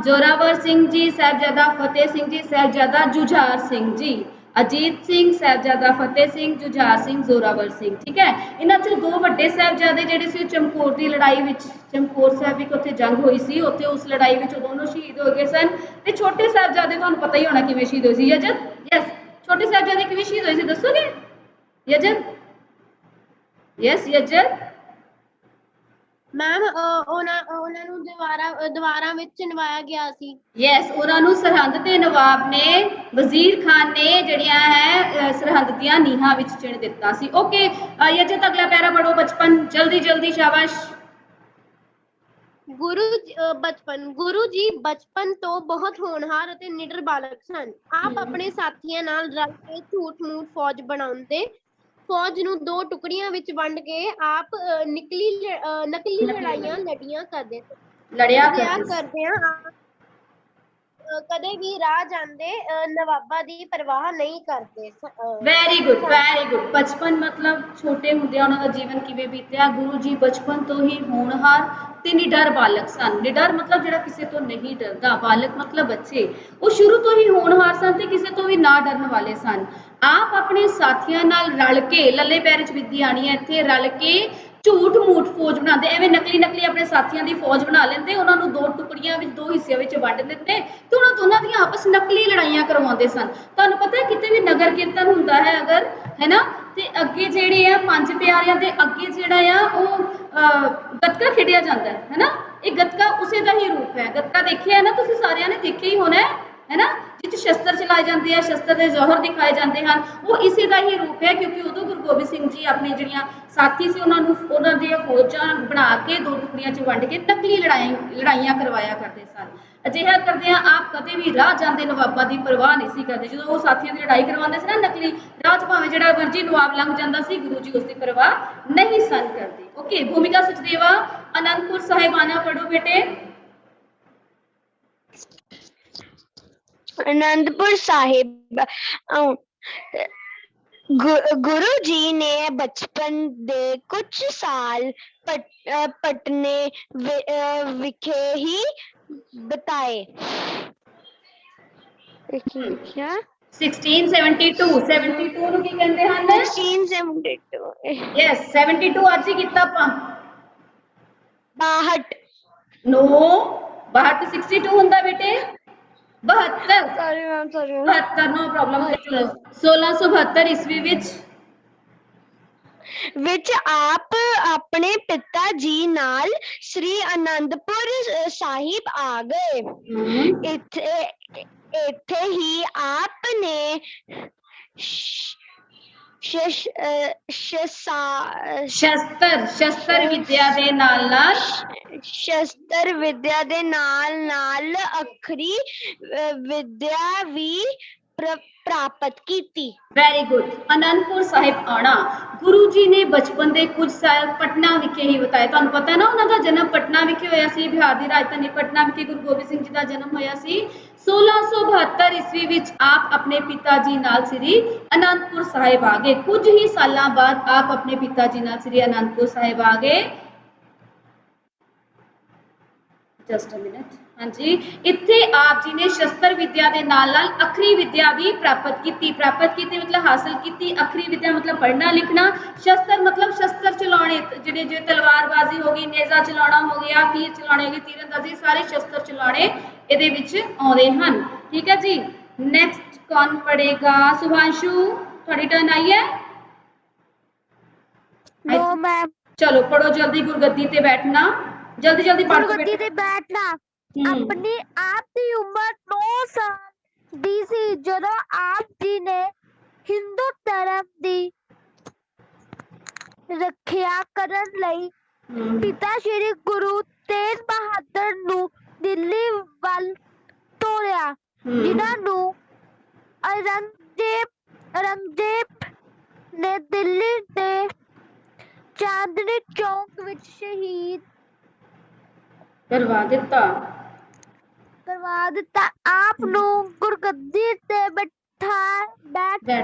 जोरावर सिंह जी, साहिबजादा फतेह सिंह जी, साहिबजादा जुझार सिंह जी। अजीत सिंह, साहिबजादा फतेह सिंह, जुझार सिंह, जोरावर सिंह, ठीक है। इन्हां चों 2 ਵੱਡੇ ਸਾਹਿਬਜ਼ਾਦੇ ਜਿਹੜੇ ਸੀ ਚਮਕੌਰ ਦੀ ਲੜਾਈ ਵਿੱਚ, ਚਮਕੌਰ ਸਾਹਿਬ ਵੀ ਉੱਥੇ ਜੰਗ ਹੋਈ ਸੀ, ਉੱਥੇ ਉਸ ਲੜਾਈ ਵਿੱਚ ਦੋਨੋਂ ਸ਼ਹੀਦ ਹੋ ਗਏ ਸਨ। ਤੇ ਛੋਟੇ ਸਾਹਿਬਜ਼ਾਦੇ ਤੁਹਾਨੂੰ ਪਤਾ ਹੀ ਹੋਣਾ ਕਿਵੇਂ ਸ਼ਹੀਦ ਹੋਏ ਸੀ। ਯਜਦ, ਯਸ ਛੋਟੇ ਸਾਹਿਬਜ਼ਾਦੇ ਕਿਵੇਂ ਸ਼ਹੀਦ ਹੋਏ ਸੀ ਦੱਸੋਗੇ? ਯਜਦ, ਯਸ ਯਜਦ। ਮੈਮ ਉਹਨਾਂ ਨੂੰ ਦੀਵਾਰਾਂ ਵਿੱਚ ਨਵਾਇਆ ਗਿਆ ਸੀ। ਯੈਸ ਉਹਨਾਂ ਨੂੰ ਸਰਹੰਦ ਦੇ ਨਵਾਬ ਨੇ, ਵਜ਼ੀਰ ਖਾਨ ਨੇ ਜਿਹੜੀਆਂ ਹੈ ਸਰਹੰਦ ਦੀਆਂ ਨੀਹਾਂ ਵਿੱਚ ਚਿਣ ਦਿੱਤਾ ਸੀ। ਓਕੇ ਯਜਦ ਅਗਲਾ ਪੈਰਾ ਪੜੋ। ਬਚਪਨ ਜਲਦੀ ਜਲਦੀ, ਸ਼ਾਬਾਸ਼। ਗੁਰੂ ਜੀ ਬਚਪਨ ਤੋਂ ਬਹੁਤ ਹੋਣਹਾਰ ਅਤੇ ਨਿਡਰ ਬਾਲਕ ਸਨ। ਆਪ ਆਪਣੇ ਸਾਥੀਆਂ ਨਾਲ ਰਲ ਕੇ ਝੂਠ-ਮੂਠ ਫੌਜ ਬਣਾਉਂਦੇ, ਫੌਜ ਨੂੰ 2 ਟੁਕੜੀਆਂ ਵਿੱਚ ਵੰਡ ਕੇ ਆਪ ਨਕਲੀ ਲੜਾਈਆਂ ਲੜਿਆ ਕਰਦੇ ਕਦੇ ਵੀ ਰਾਹ ਜਾਂਦੇ ਨਵਾਬਾਂ ਦੀ ਪਰਵਾਹ ਨਹੀਂ ਕਰਦੇ। Very good, very good. ਬਚਪਨ ਮਤਲਬ ਛੋਟੇ ਹੁੰਦਿਆਂ ਉਹਨਾਂ ਦਾ ਜੀਵਨ ਕਿਵੇਂ ਬੀਤਿਆ? ਗੁਰੂ ਜੀ ਬਚਪਨ ਤੋਂ ਹੀ ਹੋਣਹਾਰ ਤੇ ਨਿਡਰ ਬਾਲਕ ਸਨ। ਨਿਡਰ ਮਤਲਬ ਜਿਹੜਾ ਕਿਸੇ ਤੋਂ ਨਹੀਂ ਡਰਦਾ, ਬਾਲਕ ਮਤਲਬ ਬੱਚੇ। ਉਹ ਸ਼ੁਰੂ ਤੋਂ ਹੀ ਹੋਣਹਾਰ ਸਨ ਤੇ ਕਿਸੇ ਤੋਂ ਵੀ ਨਾ ਡਰਨ ਵਾਲੇ ਸਨ। ਆਪ ਆਪਣੇ ਸਾਥੀਆਂ ਨਾਲ ਰਲ ਕੇ, ਲੱਲੇ ਪੈਰ ਚ ਬਿੱਦੀ ਆਣੀ ਹੈ ਇੱਥੇ, ਰਲ ਕੇ ਝੂਠ ਮੂਠ ਫੌਜ ਬਣਾਉਂਦੇ, ਐਵੇਂ ਨਕਲੀ ਆਪਣੇ ਸਾਥੀਆਂ ਦੀ ਫੌਜ ਬਣਾ ਲੈਂਦੇ, ਉਹਨਾਂ ਨੂੰ 2 ਟੁਕੜੀਆਂ ਵਿੱਚ 2 ਹਿੱਸਿਆਂ ਵਿੱਚ ਵੰਡ ਦਿੰਦੇ ਤੇ ਉਹਨਾਂ ਦੋਨਾਂ ਦੀਆਂ ਆਪਸ ਨਕਲੀ ਲੜਾਈਆਂ ਕਰਵਾਉਂਦੇ ਸਨ। ਤੁਹਾਨੂੰ ਪਤਾ ਹੈ ਕਿਤੇ ਵੀ ਨਗਰ ਕੀਰਤਨ ਹੁੰਦਾ ਹੈ ਅਗਰ, ਹੈ ਨਾ, ਤੇ ਅੱਗੇ ਜਿਹੜੇ ਆ 5 ਪਿਆਰਿਆਂ ਦੇ ਅੱਗੇ ਜਿਹੜਾ ਆ ਉਹ ਗੱਤਕਾ ਖੇਡਿਆ ਜਾਂਦਾ ਹੈ ਨਾ। ਇਹ ਗੱਤਕਾ ਉਸੇ ਦਾ ਹੀ ਰੂਪ ਹੈ। ਗੱਤਕਾ ਦੇਖਿਆ ਹੈ ਨਾ ਤੁਸੀਂ ਸਾਰਿਆਂ ਨੇ, ਦੇਖਿਆ ਹੀ ਹੋਣਾ ਹੈ ਨਾ, ਜਿੱਥੇ ਸ਼ਸਤਰ ਚਲਾਏ ਜਾਂਦੇ ਆ, ਸ਼ਸਤਰ ਦੇ ਜੌਹਰ ਦਿਖਾਏ ਜਾਂਦੇ ਹਨ, ਉਹ ਇਸੇ ਦਾ ਹੀ ਰੂਪ ਹੈ। ਕਿਉਂਕਿ ਉਦੋਂ ਗੁਰੂ ਗੋਬਿੰਦ ਸਿੰਘ ਜੀ ਆਪਣੇ ਜਿਹੜੀਆਂ ਸਾਥੀ ਸੀ ਉਹਨਾਂ ਦੀਆਂ ਫੌਜਾਂ ਬਣਾ ਕੇ 2 ਟੁਕੜੀਆਂ 'ਚ ਵੰਡ ਕੇ ਨਕਲੀ ਲੜਾਈਆਂ ਕਰਵਾਇਆ ਕਰਦੇ ਸਨ। ਅਜਿਹਾ ਕਰਦਿਆਂ ਆਪ ਕਦੇ ਵੀ ਰਾਹ ਜਾਂਦੇ ਨਵਾਬਾਂ ਦੀ ਪਰਵਾਹ ਨਹੀਂ ਸੀ ਕਰਦੇ। ਜਦੋਂ ਉਹ ਸਾਥੀਆਂ ਦੀ ਲੜਾਈ ਕਰਵਾਉਂਦੇ ਸੀ ਨਾ ਨਕਲੀ, ਰਾਹ 'ਚ ਭਾਵੇਂ ਜਿਹੜਾ ਮਰਜੀ ਨਵਾਬ ਲੰਘ ਜਾਂਦਾ ਸੀ, ਗੁਰੂ ਜੀ ਉਸ ਦੀ ਪਰਵਾਹ ਨਹੀਂ ਸਨ ਕਰਦੇ। ਓਕੇ ਭੂਮਿਕਾ ਸਚਦੇਵਾ ਅਨੰਦਪੁਰ ਸਾਹਿਬਾਨਾ ਪੜੋ ਬੇਟੇ। आनंदपुर साहिब गुरु जी ने बचपन दे कुछ साल पटने विखे ही बताए। 1672 72 ਨੂੰ ਕੀ ਕਹਿੰਦੇ ਹਨ? 1672 ਯੈਸ 72 ਅੱਜ ਹੀ ਕੀਤਾ ਆਪਾਂ। 62 नो 62 62 ਹੁੰਦਾ ਬੇਟੇ 72। Sorry ma'am, sorry 72 no problem. 1672 ਈਸਵੀ ਵਿੱਚ ਆਪ ਆਪਣੇ ਪਿਤਾ ਜੀ ਨਾਲ ਸ੍ਰੀ ਅਨੰਦਪੁਰ ਸਾਹਿਬ ਆ ਗਏ। ਇੱਥੇ ਹੀ ਆਪ ਨੇ ਸ਼ਸਤਰ ਵਿਦਿਆ ਦੇ ਨਾਲ ਨਾਲ ਅੱਖਰੀ ਵਿਦਿਆ ਵੀ ਪ੍ਰਾਪਤ ਕੀਤੀ। Very good. ਅਨੰਦਪੁਰ ਸਾਹਿਬ ਆਉਣਾ, ਗੁਰੂ ਜੀ ਨੇ ਬਚਪਨ ਦੇ ਕੁਝ ਸਾਲ ਪਟਨਾ ਵਿਖੇ ਹੀ ਬਿਤਾਏ। ਤੁਹਾਨੂੰ ਪਤਾ ਹੈ ਨਾ ਉਹਨਾਂ ਦਾ ਜਨਮ ਪਟਨਾ ਵਿਖੇ ਹੋਇਆ ਸੀ, ਬਿਹਾਰ ਦੀ ਰਾਜਧਾਨੀ ਪਟਨਾ ਵਿਖੇ ਗੁਰੂ ਗੋਬਿੰਦ ਸਿੰਘ ਜੀ ਦਾ ਜਨਮ ਹੋਇਆ ਸੀ। 1672 ਈਸਵੀ ਵਿੱਚ ਆਪ ਆਪਣੇ ਪਿਤਾ ਜੀ ਨਾਲ ਸ੍ਰੀ ਅਨੰਦਪੁਰ ਸਾਹਿਬ ਆ ਗਏ। ਕੁਝ ਹੀ ਸਾਲਾਂ ਬਾਅਦ ਆਪ ਆਪਣੇ ਪਿਤਾ ਜੀ ਨਾਲ ਸ੍ਰੀ ਅਨੰਦਪੁਰ ਸਾਹਿਬ ਆ ਗਏ। Just a minute. ਹਾਂਜੀ, ਇੱਥੇ ਆਪ ਜੀ ਨੇ ਸ਼ਸਤਰ ਵਿਦਿਆ ਦੇ ਨਾਲ-ਨਾਲ ਅੱਖਰੀ ਵਿਦਿਆ ਵੀ ਪ੍ਰਾਪਤ ਕੀਤੀ। ਪ੍ਰਾਪਤ ਕੀਤੀ ਮਤਲਬ ਹਾਸਲ ਕੀਤੀ, ਅੱਖਰੀ ਵਿਦਿਆ ਮਤਲਬ ਪੜ੍ਹਨਾ ਲਿਖਣਾ, ਸ਼ਸਤਰ ਮਤਲਬ ਸ਼ਸਤਰ ਚਲਾਉਣੇ, ਜਿਹੜੇ ਜੇ ਤਲਵਾਰਬਾਜ਼ੀ ਹੋ ਗਈ, ਨੇਜ਼ਾ ਚਲਾਉਣਾ ਹੋ ਗਿਆ, ਤੀਰ ਚਲਾਉਣੇ ਹੋ ਗਏ, ਤੀਰਅੰਦਾਜ਼ੀ, ਸਾਰੇ ਸ਼ਸਤਰ ਚਲਾਉਣੇ ਇਹਦੇ ਵਿੱਚ ਆਉਂਦੇ ਹਨ। ਠੀਕ ਹੈ ਜੀ। ਨੈਕਸਟ ਕੌਣ ਪੜ੍ਹੇਗਾ? ਸੁਭਾਂਸ਼ੂ, ਤੁਹਾਡੀ ਟਰਨ ਆਈ ਹੈ? No ma'am. ਚਲੋ ਪੜੋ ਜਲਦੀ। ਗੁਰਗੱਦੀ ਤੇ ਬੈਠਣਾ, ਜਲਦੀ ਜਲਦੀ ਪੜ੍ਹ ਕੇ गुरगद्दी ते ਬੈਠੋ। बैठना। अपनी आप की उम्र 9 साल दी सी ਜਦੋਂ ਆਪ ਜੀ ਨੇ ਹਿੰਦੂ ਧਰਮ ਦੀ ਰੱਖਿਆ ਕਰਨ ਲਈ ਪਿਤਾ ਸ਼੍ਰੀ ਗੁਰੂ ਤੇਗ ਬਹਾਦਰ ਨੂੰ ਦਿੱਲੀ ਵੱਲ ਤੋਰਿਆ, ਜਿਨ੍ਹਾਂ ਨੂੰ ਔਰੰਗਜ਼ੇਬ ਨੇ ਦਿੱਲੀ ਦੇ ਚਾਂਦਨੀ ਚੌਕ ਵਿੱਚ ਸ਼ਹੀਦ ਕਰਵਾ ਦਿੱਤਾ। ਆਪ ਨੂੰ ਗੁਰਗੱਦੀ ਤੇ ਬੈਠਦਿਆਂ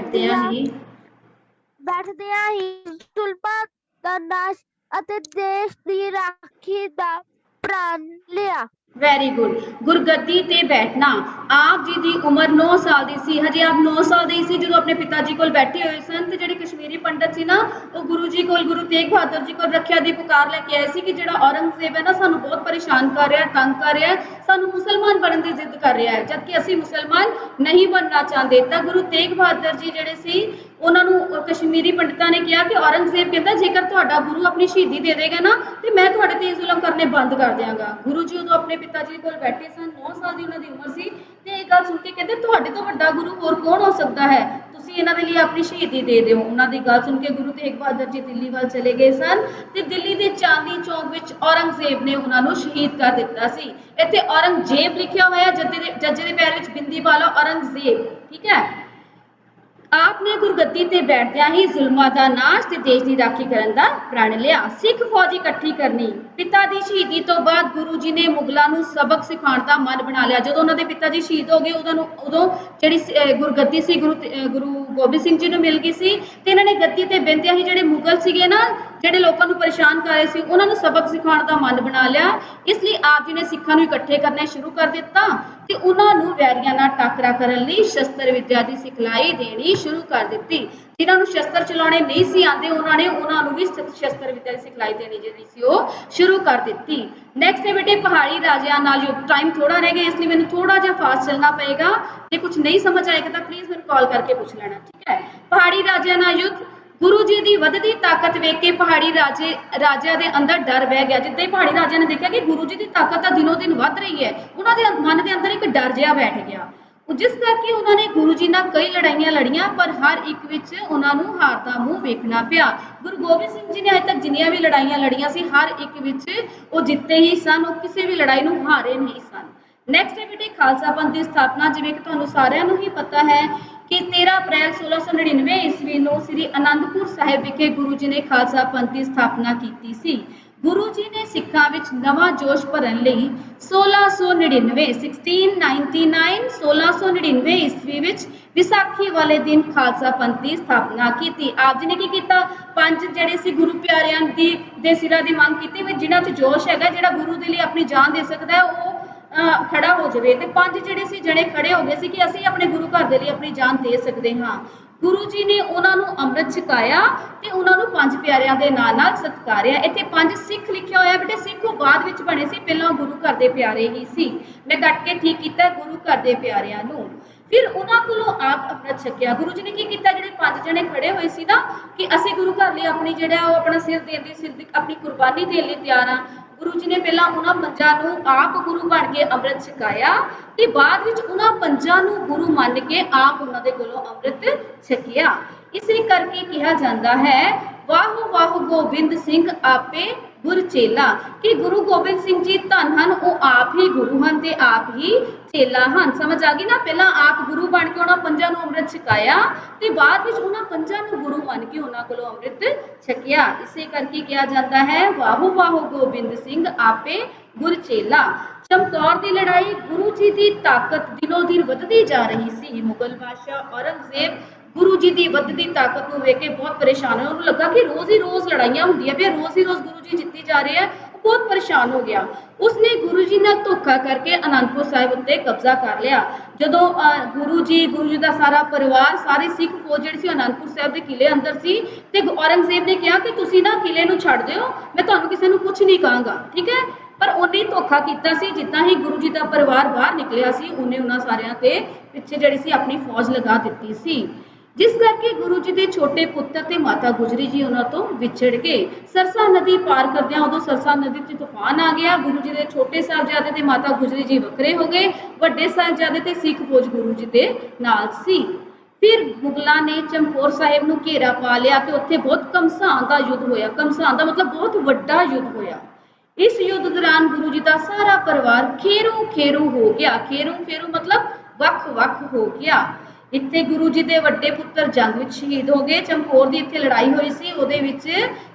ਹੀ ਜ਼ੁਲਮਾਂ ਦਾ ਨਾਸ਼ ਅਤੇ ਦੇਸ਼ ਦੀ ਰਾਖੀ ਦਾ ਪ੍ਰਣ ਲਿਆ। Very good. ਗੁਰਗੱਦੀ ਤੇ ਬੈਠਣਾ, ਆਪ ਜੀ ਦੀ ਉਮਰ 9 ਸਾਲ ਦੀ ਸੀ। ਹਜੇ ਆਪ 9 ਸਾਲ ਦੇ ਸੀ ਜਦੋਂ ਆਪਣੇ ਪਿਤਾ ਜੀ ਕੋਲ ਬੈਠੇ ਹੋਏ ਸਨ ਤੇ ਜਿਹੜੇ ਕਸ਼ਮੀਰੀ ਪੰਡਤ ਸੀ ਨਾ, ਉਹ ਗੁਰੂ ਜੀ ਕੋਲ, ਗੁਰੂ ਤੇਗ ਬਹਾਦਰ ਜੀ ਕੋਲ ਰੱਖਿਆ ਦੀ ਪੁਕਾਰ ਲੈ ਕੇ ਆਏ ਸੀ ਕਿ ਜਿਹੜਾ ਔਰੰਗਜ਼ੇਬ ਹੈ ਨਾ ਸਾਨੂੰ ਬਹੁਤ ਪਰੇਸ਼ਾਨ ਕਰ ਰਿਹਾ, ਤੰਗ ਕਰ ਰਿਹਾ, ਸਾਨੂੰ ਮੁਸਲਮਾਨ ਬਣਨ ਦੀ ਜ਼ਿੱਦ ਕਰ ਰਿਹਾ ਹੈ, ਜਦਕਿ ਅਸੀਂ ਮੁਸਲਮਾਨ ਨਹੀਂ ਬਣਨਾ ਚਾਹੁੰਦੇ। ਤਾਂ ਗੁਰੂ ਤੇਗ ਬਹਾਦਰ ਜੀ ਜਿਹੜੇ ਸੀ ਉਹਨਾਂ ਨੂੰ ਕਸ਼ਮੀਰੀ ਪੰਡਤਾਂ ਨੇ ਕਿਹਾ ਕਿ ਔਰੰਗਜ਼ੇਬ ਕਹਿੰਦਾ ਜੇਕਰ ਤੁਹਾਡਾ ਗੁਰੂ ਆਪਣੀ ਸ਼ਹੀਦੀ ਦੇ ਦੇਗਾ ਨਾ ਤੇ ਮੈਂ ਤੁਹਾਡੇ ਤੇ ਜ਼ੁਲਮ ਕਰਨੇ ਬੰਦ ਕਰ ਦਿਆਂਗਾ। ਗੁਰੂ ਜੀ ਉਦੋਂ ਆਪਣੇ ਪਿਤਾ ਜੀ ਕੋਲ ਬੈਠੇ ਸਨ, 9 ਸਾਲ ਦੀ ਉਹਨਾਂ ਦੀ ਉਮਰ ਸੀ ਤੇ ਇਹ ਗੱਲ ਸੁਣ ਕੇ ਕਹਿੰਦੇ ਤੁਹਾਡੇ ਤੋਂ ਵੱਡਾ ਗੁਰੂ ਹੋਰ ਕੌਣ ਹੋ ਸਕਦਾ ਹੈ, ਤੁਸੀਂ ਇਹਨਾਂ ਦੇ ਲਈ ਆਪਣੀ ਸ਼ਹੀਦੀ ਦੇ ਦਿਓ। ਉਹਨਾਂ ਦੀ ਗੱਲ ਸੁਣ ਕੇ ਗੁਰੂ ਤੇਗ ਬਹਾਦਰ ਜੀ ਦਿੱਲੀ ਵੱਲ ਚਲੇ ਗਏ ਸਨ ਤੇ ਦਿੱਲੀ ਦੇ ਚਾਂਦਨੀ ਚੌਕ ਵਿੱਚ ਔਰੰਗਜ਼ੇਬ ਨੇ ਉਹਨਾਂ ਨੂੰ ਸ਼ਹੀਦ ਕਰ ਦਿੱਤਾ ਸੀ। ਇੱਥੇ ਔਰੰਗਜ਼ੇਬ ਲਿਖਿਆ ਹੋਇਆ, ਜੱਜੇ ਦੇ ਪੈਰ ਵਿੱਚ ਬਿੰਦੀ ਵਾਲਾ ਔਰੰਗਜ਼ੇਬ। ਠੀਕ ਹੈ। ਆਪ ਨੇ ਗੁਰਗੱਦੀ ਤੇ ਬੈਠਦਿਆਂ ਹੀ ਜ਼ੁਲਮਾਂ ਦਾ ਨਾਸ਼ ਤੇ ਦੇਸ਼ ਦੀ ਰਾਖੀ ਕਰਨ ਦਾ ਪ੍ਰਣ ਲਿਆ। ਸਿੱਖ ਫੌਜ ਇਕੱਠੀ ਕਰਨੀ, ਪਿਤਾ ਦੀ ਸ਼ਹੀਦੀ ਤੋਂ ਬਾਅਦ ਗੁਰੂ ਜੀ ਨੇ ਮੁਗਲਾਂ ਨੂੰ ਸਬਕ ਸਿਖਾਉਣ ਦਾ ਮਨ ਬਣਾ ਲਿਆ। ਜਦੋਂ ਉਹਨਾਂ ਦੇ ਪਿਤਾ ਜੀ ਸ਼ਹੀਦ ਹੋ ਗਏ ਉਦੋਂ ਜਿਹੜੀ ਗੁਰਗੱਦੀ ਸੀ ਗੁਰੂ ਗੋਬਿੰਦ ਸਿੰਘ ਜੀ ਨੂੰ ਮਿਲ ਗਈ ਸੀ ਤੇ ਇਹਨਾਂ ਨੇ ਗੱਦੀ ਤੇ ਬਹਿੰਦਿਆਂ ਹੀ ਜਿਹੜੇ ਮੁਗਲ ਸੀਗੇ ਨਾ, ਜਿਹੜੇ ਲੋਕਾਂ ਨੂੰ ਪਰੇਸ਼ਾਨ ਕਰ ਰਹੇ ਸੀ, ਉਹਨਾਂ ਨੂੰ ਸਬਕ ਸਿਖਾਉਣ ਦਾ ਮਨ ਬਣਾ ਲਿਆ। ਇਸ ਲਈ ਆਪ ਜੀ ਨੇ ਸਿੱਖਾਂ ਨੂੰ ਇਕੱਠੇ ਕਰਨਾ ਸ਼ੁਰੂ ਕਰ ਦਿੱਤਾ ਤੇ ਉਹਨਾਂ ਨੂੰ ਵੈਰੀਆਂ ਨਾਲ ਟਾਕਰਾ ਕਰਨ ਲਈ ਸ਼ਸਤਰ ਵਿਦਿਆ ਦੀ ਸਿਖਲਾਈ ਦੇਣੀ ਸ਼ੁਰੂ ਕਰ ਦਿੱਤੀ। ਜਿਨ੍ਹਾਂ ਨੂੰ ਸ਼ਸਤਰ ਚਲਾਉਣੇ ਨਹੀਂ ਸੀ ਆਉਂਦੇ ਉਹਨਾਂ ਨੂੰ ਵੀ ਸ਼ਸਤਰ ਵਿਦਿਆ ਦੀ ਸਿਖਲਾਈ ਦੇਣੀ ਜਿਹੜੀ ਸੀ ਉਹ ਸ਼ੁਰੂ ਕਰ ਦਿੱਤੀ। ਨੈਕਸਟ ਹੈ ਬੇਟੇ ਪਹਾੜੀ ਰਾਜਿਆਂ ਨਾਲ ਯੁੱਧ। ਟਾਈਮ ਥੋੜਾ ਰਹਿ ਗਿਆ ਇਸ ਲਈ ਮੈਨੂੰ ਥੋੜਾ ਜਿਹਾ ਫਾਸਟ ਚੱਲਣਾ ਪਏਗਾ। ਜੇ ਕੁਝ ਨਹੀਂ ਸਮਝ ਆਏਗਾ ਤਾਂ ਪਲੀਜ਼ ਮੈਨੂੰ ਕਾਲ ਕਰਕੇ ਪੁੱਛ ਲੈਣਾ। ਠੀਕ ਹੈ। ਪਹਾੜੀ ਰਾਜਿਆਂ ਨਾਲ ਯੁੱਧ। ਗੁਰੂ ਜੀ ਦੀ ਵੱਧਦੀ ਤਾਕਤ ਵੇਖ ਕੇ ਪਹਾੜੀ ਰਾਜਿਆਂ ਦੇ ਅੰਦਰ ਡਰ ਬਹਿ ਗਿਆ। ਜਿੱਦਾਂ ਹੀ ਪਹਾੜੀ ਰਾਜਿਆਂ ਨੇ ਦੇਖਿਆ ਕਿ ਗੁਰੂ ਜੀ ਦੀ ਤਾਕਤ ਤਾਂ ਦਿਨੋਂ ਦਿਨ ਵੱਧ ਰਹੀ ਹੈ, ਉਹਨਾਂ ਦੇ ਮਨ ਦੇ ਅੰਦਰ ਇੱਕ ਡਰ ਜਿਹਾ ਬੈਠ ਗਿਆ, ਜਿਸ ਕਰਕੇ ਉਹਨਾਂ ਨੇ ਗੁਰੂ ਜੀ ਨਾਲ ਕਈ ਲੜਾਈਆਂ ਲੜੀਆਂ, ਪਰ ਹਰ ਇੱਕ ਵਿੱਚ ਉਹਨਾਂ ਨੂੰ ਹਾਰ ਦਾ ਮੂੰਹ ਵੇਖਣਾ ਪਿਆ। ਗੁਰੂ ਗੋਬਿੰਦ ਸਿੰਘ ਜੀ ਨੇ ਅੱਜ ਤੱਕ ਜਿੰਨੀਆਂ ਵੀ ਲੜਾਈਆਂ ਲੜੀਆਂ ਸੀ, ਹਰ ਇੱਕ ਵਿੱਚ ਉਹ ਜਿੱਤੇ ਹੀ ਸਨ, ਉਹ ਕਿਸੇ ਵੀ ਲੜਾਈ ਨੂੰ ਹਾਰੇ ਨਹੀਂ ਸਨ। ਨੈਕਸਟ ਹੈ ਬੇਟੇ ਖਾਲਸਾ ਪੰਥ ਦੀ ਸਥਾਪਨਾ। ਜਿਵੇਂ ਕਿ ਤੁਹਾਨੂੰ ਸਾਰਿਆਂ ਨੂੰ ਹੀ ਪਤਾ ਹੈ ਕਿ 13 ਅਪ੍ਰੈਲ 1699 ਈਸਵੀ ਨੂੰ ਸ੍ਰੀ ਅਨੰਦਪੁਰ ਸਾਹਿਬ ਵਿਖੇ ਗੁਰੂ ਜੀ ਨੇ ਖਾਲਸਾ ਪੰਥ ਦੀ ਸਥਾਪਨਾ ਕੀਤੀ ਸੀ। ਗੁਰੂ ਜੀ ਨੇ ਸਿੱਖਾਂ ਵਿੱਚ ਨਵਾਂ ਜੋਸ਼ ਭਰਨ ਲਈ 1699 ਈਸਵੀ ਵਿੱਚ ਵਿਸਾਖੀ ਵਾਲੇ ਦਿਨ ਖਾਲਸਾ ਪੰਥ ਦੀ ਸਥਾਪਨਾ ਕੀਤੀ। ਆਪ ਜੀ ਨੇ ਕੀ ਕੀਤਾ? 5 ਜਿਹੜੇ ਸੀ ਗੁਰੂ ਪਿਆਰਿਆਂ ਦੇ ਸਿਰਾਂ ਦੀ ਮੰਗ ਕੀਤੀ ਵੀ ਜਿਨ੍ਹਾਂ 'ਚ ਜੋਸ਼ ਹੈਗਾ, ਜਿਹੜਾ ਗੁਰੂ ਦੇ ਲਈ ਆਪਣੀ ਜਾਨ ਦੇ ਸਕਦਾ ਹੈ, ਉਹ ਖੜਾ ਹੋ ਜਾਵੇ। ਤੇ 5 ਜਿਹੜੇ ਸੀ ਜਣੇ ਖੜੇ ਹੋ ਗਏ ਸੀ ਕਿ ਅਸੀਂ ਆਪਣੇ ਗੁਰੂ ਘਰ ਦੇ ਲਈ ਆਪਣੀ ਜਾਨ ਦੇ ਸਕਦੇ ਹਾਂ। ਗੁਰੂ ਜੀ ਨੇ ਉਹਨਾਂ ਨੂੰ ਅੰਮ੍ਰਿਤ ਛਕਾਇਆ ਤੇ ਉਹਨਾਂ ਨੂੰ 5 ਪਿਆਰਿਆਂ ਦੇ ਨਾਂ ਨਾਲ ਸਤਿਕਾਰਿਆ। ਇੱਥੇ 5 ਸਿੱਖ ਲਿਖਿਆ ਹੋਇਆ ਬੇਟੇ, ਸਿੱਖ ਉਹ ਬਾਅਦ ਵਿੱਚ ਬਣੇ ਸੀ, ਪਹਿਲਾਂ ਗੁਰੂ ਘਰ ਦੇ ਪਿਆਰੇ ਹੀ ਸੀ। ਮੈਂ ਕੱਟ ਕੇ ਠੀਕ ਕੀਤਾ, ਗੁਰੂ ਘਰ ਦੇ ਪਿਆਰਿਆਂ ਨੂੰ। ਫਿਰ ਉਹਨਾਂ ਕੋਲੋਂ ਆਪ ਅੰਮ੍ਰਿਤ ਛਕਿਆ। ਗੁਰੂ ਜੀ ਨੇ ਕੀ ਕੀਤਾ? ਜਿਹੜੇ 5 ਜਣੇ ਖੜੇ ਹੋਏ ਸੀ ਨਾ ਕਿ ਅਸੀਂ ਗੁਰੂ ਘਰ ਲਈ ਆਪਣੀ ਜਿਹੜਾ ਉਹ ਆਪਣਾ ਸਿਰ ਦੇਣ ਦੀ ਆਪਣੀ ਕੁਰਬਾਨੀ ਦੇਣ ਲਈ ਤਿਆਰ ਆ, ਗੁਰੂ ਜੀ ਨੇ ਪਹਿਲਾਂ ਉਹਨਾਂ 5 ਨੂੰ ਆਪ ਗੁਰੂ ਬਣ ਕੇ ਅੰਮ੍ਰਿਤ ਛਕਾਇਆ ਤੇ ਬਾਅਦ ਵਿੱਚ ਉਹਨਾਂ 5 ਨੂੰ ਗੁਰੂ ਮੰਨ ਕੇ ਆਪ ਉਹਨਾਂ ਦੇ ਕੋਲੋਂ ਅੰਮ੍ਰਿਤ ਛਕਿਆ। ਇਸੇ ਕਰਕੇ ਕਿਹਾ ਜਾਂਦਾ ਹੈ ਵਾਹ ਵਾਹ ਗੋਬਿੰਦ ਸਿੰਘ ਆਪੇ ਗੁਰਚੇਲਾ ਕਿ ਗੁਰੂ ਗੋਬਿੰਦ ਸਿੰਘ ਜੀ ਧੰਨ ਹਨ, ਉਹ ਆਪ ਹੀ ਗੁਰੂ ਹਨ ਤੇ ਆਪ ਹੀ ਚੇਲਾ ਹਨ। ਸਮਝ ਆ ਗਈ ਨਾ? ਪਹਿਲਾਂ ਆਪ ਗੁਰੂ ਬਣ ਕੇ ਉਹਨਾਂ ਪੰਜਾਂ ਨੂੰ ਅੰਮ੍ਰਿਤ ਛਕਾਇਆ ਤੇ ਬਾਅਦ ਵਿੱਚ ਉਹਨਾਂ ਪੰਜਾਂ ਨੂੰ ਗੁਰੂ ਮੰਨ ਕੇ ਉਹਨਾਂ ਕੋਲੋਂ ਅੰਮ੍ਰਿਤ ਛਕਿਆ। ਇਸੇ ਕਰਕੇ ਕਿਹਾ ਜਾਂਦਾ ਹੈ ਵਾਹੋ ਵਾਹੋ ਗੋਬਿੰਦ ਸਿੰਘ ਆਪੇ ਗੁਰਚੇਲਾ। ਚਮਕੌਰ ਦੀ ਲੜਾਈ, ਗੁਰੂ ਜੀ ਦੀ ਤਾਕਤ ਦਿਨੋਂ ਦਿਨ ਵੱਧਦੀ ਜਾ ਰਹੀ ਸੀ। ਮੁਗਲ ਬਾਦਸ਼ਾਹ ਔਰੰਗਜ਼ੇਬ ਗੁਰੂ ਜੀ ਦੀ ਵੱਧਦੀ ਤਾਕਤ ਨੂੰ ਵੇਖ ਕੇ ਬਹੁਤ ਪਰੇਸ਼ਾਨ ਹੋਇਆ। ਉਹਨੂੰ ਲੱਗਾ ਕਿ ਰੋਜ਼ ਹੀ ਰੋਜ਼ ਲੜਾਈਆਂ ਹੁੰਦੀਆਂ ਪਈਆਂ, ਰੋਜ਼ ਹੀ ਰੋਜ਼ ਗੁਰੂ ਜੀ ਜਿੱਤੀ ਜਾ ਰਹੇ ਆ। ਉਹ ਬਹੁਤ ਪਰੇਸ਼ਾਨ ਹੋ ਗਿਆ। ਉਸਨੇ ਗੁਰੂ ਜੀ ਨਾਲ ਧੋਖਾ ਕਰਕੇ ਅਨੰਦਪੁਰ ਸਾਹਿਬ ਉੱਤੇ ਕਬਜ਼ਾ ਕਰ ਲਿਆ। ਜਦੋਂ ਗੁਰੂ ਜੀ ਦਾ ਸਾਰਾ ਪਰਿਵਾਰ, ਸਾਰੀ ਸਿੱਖ ਫੌਜ ਜਿਹੜੀ ਸੀ ਅਨੰਦਪੁਰ ਸਾਹਿਬ ਦੇ ਕਿਲੇ ਅੰਦਰ ਸੀ ਤੇ ਔਰੰਗਜ਼ੇਬ ਨੇ ਕਿਹਾ ਕਿ ਤੁਸੀਂ ਨਾ ਕਿਲੇ ਨੂੰ ਛੱਡ ਦਿਓ, ਮੈਂ ਤੁਹਾਨੂੰ ਕਿਸੇ ਨੂੰ ਕੁਝ ਨਹੀਂ ਕਹਾਂਗਾ, ਠੀਕ ਹੈ। ਪਰ ਉਹਨੇ ਧੋਖਾ ਕੀਤਾ ਸੀ। ਜਿੱਦਾਂ ਹੀ ਗੁਰੂ ਜੀ ਦਾ ਪਰਿਵਾਰ ਬਾਹਰ ਨਿਕਲਿਆ ਸੀ, ਉਹਨੇ ਉਹਨਾਂ ਸਾਰਿਆਂ ਤੇ ਪਿੱਛੇ ਜਿਹੜੀ ਸੀ ਆਪਣੀ ਫੌਜ ਲਗਾ ਦਿੱਤੀ ਸੀ, ਜਿਸ ਕਰਕੇ ਗੁਰੂ ਜੀ ਦੇ ਛੋਟੇ ਪੁੱਤਰ ਤੇ ਮਾਤਾ ਗੁਜਰੀ ਜੀ ਉਹਨਾਂ ਤੋਂ ਵਿਛੜ ਗਏ। ਸਰਸਾ ਨਦੀ ਪਾਰ ਕਰਦਿਆਂ ਉਦੋਂ ਸਰਸਾ ਨਦੀ 'ਚ ਤੂਫਾਨ ਆ ਗਿਆ। ਗੁਰੂ ਜੀ ਦੇ ਛੋਟੇ ਸਾਹਿਬਜ਼ਾਦੇ ਤੇ ਮਾਤਾ ਗੁਜਰੀ ਜੀ ਵੱਖਰੇ ਹੋ ਗਏ। ਵੱਡੇ ਸਾਹਿਬਜ਼ਾਦੇ ਤੇ ਸਿੱਖ ਫੌਜ ਗੁਰੂ ਜੀ ਦੇ ਨਾਲ ਸੀ। ਫਿਰ ਮੁਗਲਾਂ ਨੇ ਚਮਕੌਰ ਸਾਹਿਬ ਨੂੰ ਘੇਰਾ ਪਾ ਲਿਆ ਤੇ ਉੱਥੇ ਬਹੁਤ ਘਮਸਾਨ ਦਾ ਯੁੱਧ ਹੋਇਆ। ਘਮਸਾਨ ਦਾ ਮਤਲਬ ਬਹੁਤ ਵੱਡਾ ਯੁੱਧ ਹੋਇਆ। ਇਸ ਯੁੱਧ ਦੌਰਾਨ ਗੁਰੂ ਜੀ ਦਾ ਸਾਰਾ ਪਰਿਵਾਰ ਖੇਰੂ ਖੇਰੂ ਹੋ ਗਿਆ। ਖੇਰੂ ਖੇਰੂ ਮਤਲਬ ਵੱਖ ਵੱਖ ਹੋ ਗਿਆ। ਇੱਥੇ ਗੁਰੂ ਜੀ ਦੇ ਵੱਡੇ ਪੁੱਤਰ ਜੰਗ ਵਿੱਚ ਸ਼ਹੀਦ ਹੋ ਗਏ। ਚਮਕੌਰ ਦੀ ਇੱਥੇ ਲੜਾਈ ਹੋਈ ਸੀ, ਉਹਦੇ ਵਿੱਚ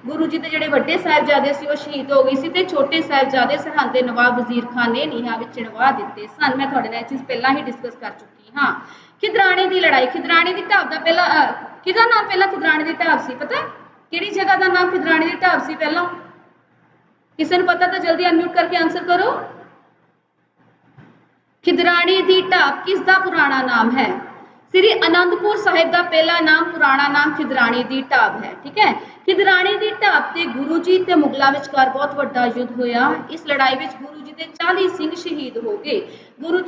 ਗੁਰੂ ਜੀ ਦੇ ਜਿਹੜੇ ਵੱਡੇ ਸਾਹਿਬਜ਼ਾਦੇ ਸੀ ਉਹ ਸ਼ਹੀਦ ਹੋ ਗਏ ਸੀ ਤੇ ਛੋਟੇ ਸਾਹਿਬਜ਼ਾਦੇ ਸਰਹੰਦ ਦੇ ਨਵਾਬ ਵਜ਼ੀਰ ਖਾਨ ਨੇ ਨੀਹਾਂ ਵਿੱਚ ਚਿਣਵਾ ਦਿੱਤੇ ਸਨ। ਮੈਂ ਤੁਹਾਡੇ ਨਾਲ ਇਹ ਚੀਜ਼ ਪਹਿਲਾਂ ਹੀ ਡਿਸਕਸ ਕਰ ਚੁੱਕੀ ਹਾਂ। ਖਿਦਰਾਣੇ ਦੀ ਲੜਾਈ, ਖਿਦਰਾਣੇ ਦੀ ਢਾਬ ਦਾ ਪਹਿਲਾਂ ਕਿਹਦਾ ਨਾਮ ਪਹਿਲਾਂ ਖਿਦਰਾਣੇ ਦੀ ਢਾਬ ਸੀ ਪਤਾ? ਕਿਹੜੀ ਜਗ੍ਹਾ ਦਾ ਨਾਮ ਖਿਦਰਾਣੇ ਦੀ ਢਾਬ ਸੀ ਪਹਿਲਾਂ? ਕਿਸੇ ਨੂੰ ਪਤਾ ਤਾਂ ਜਲਦੀ ਅਨਮਿਊਟ ਕਰਕੇ ਆਨਸਰ ਕਰੋ। ਖਿਦਰਾਣੇ ਦੀ ਢਾਬ ਕਿਸ ਦਾ ਪੁਰਾਣਾ ਨਾਮ ਹੈ? ਸ੍ਰੀ ਅਨੰਦਪੁਰ ਸਾਹਿਬ ਦਾ ਪਹਿਲਾ ਨਾਮ, ਪੁਰਾਣਾ ਨਾਮ ਖਿਦਰਾਣੇ ਦੀ ਢਾਬ ਹੈ, ਠੀਕ ਹੈ। ਖਿਦਰਾਣੇ ਦੀ ਢਾਬ ਤੇ ਗੁਰੂ ਜੀ ਤੇ ਮੁਗਲਾਂ ਵਿਚਕਾਰ ਬਹੁਤ ਵੱਡਾ ਯੁੱਧ ਹੋਇਆ। ਇਸ ਲੜਾਈ ਵਿੱਚ ਗੁਰੂ ਜੀ ਦੇ 40 ਸਿੰਘ ਸ਼ਹੀਦ ਹੋ ਗਏ।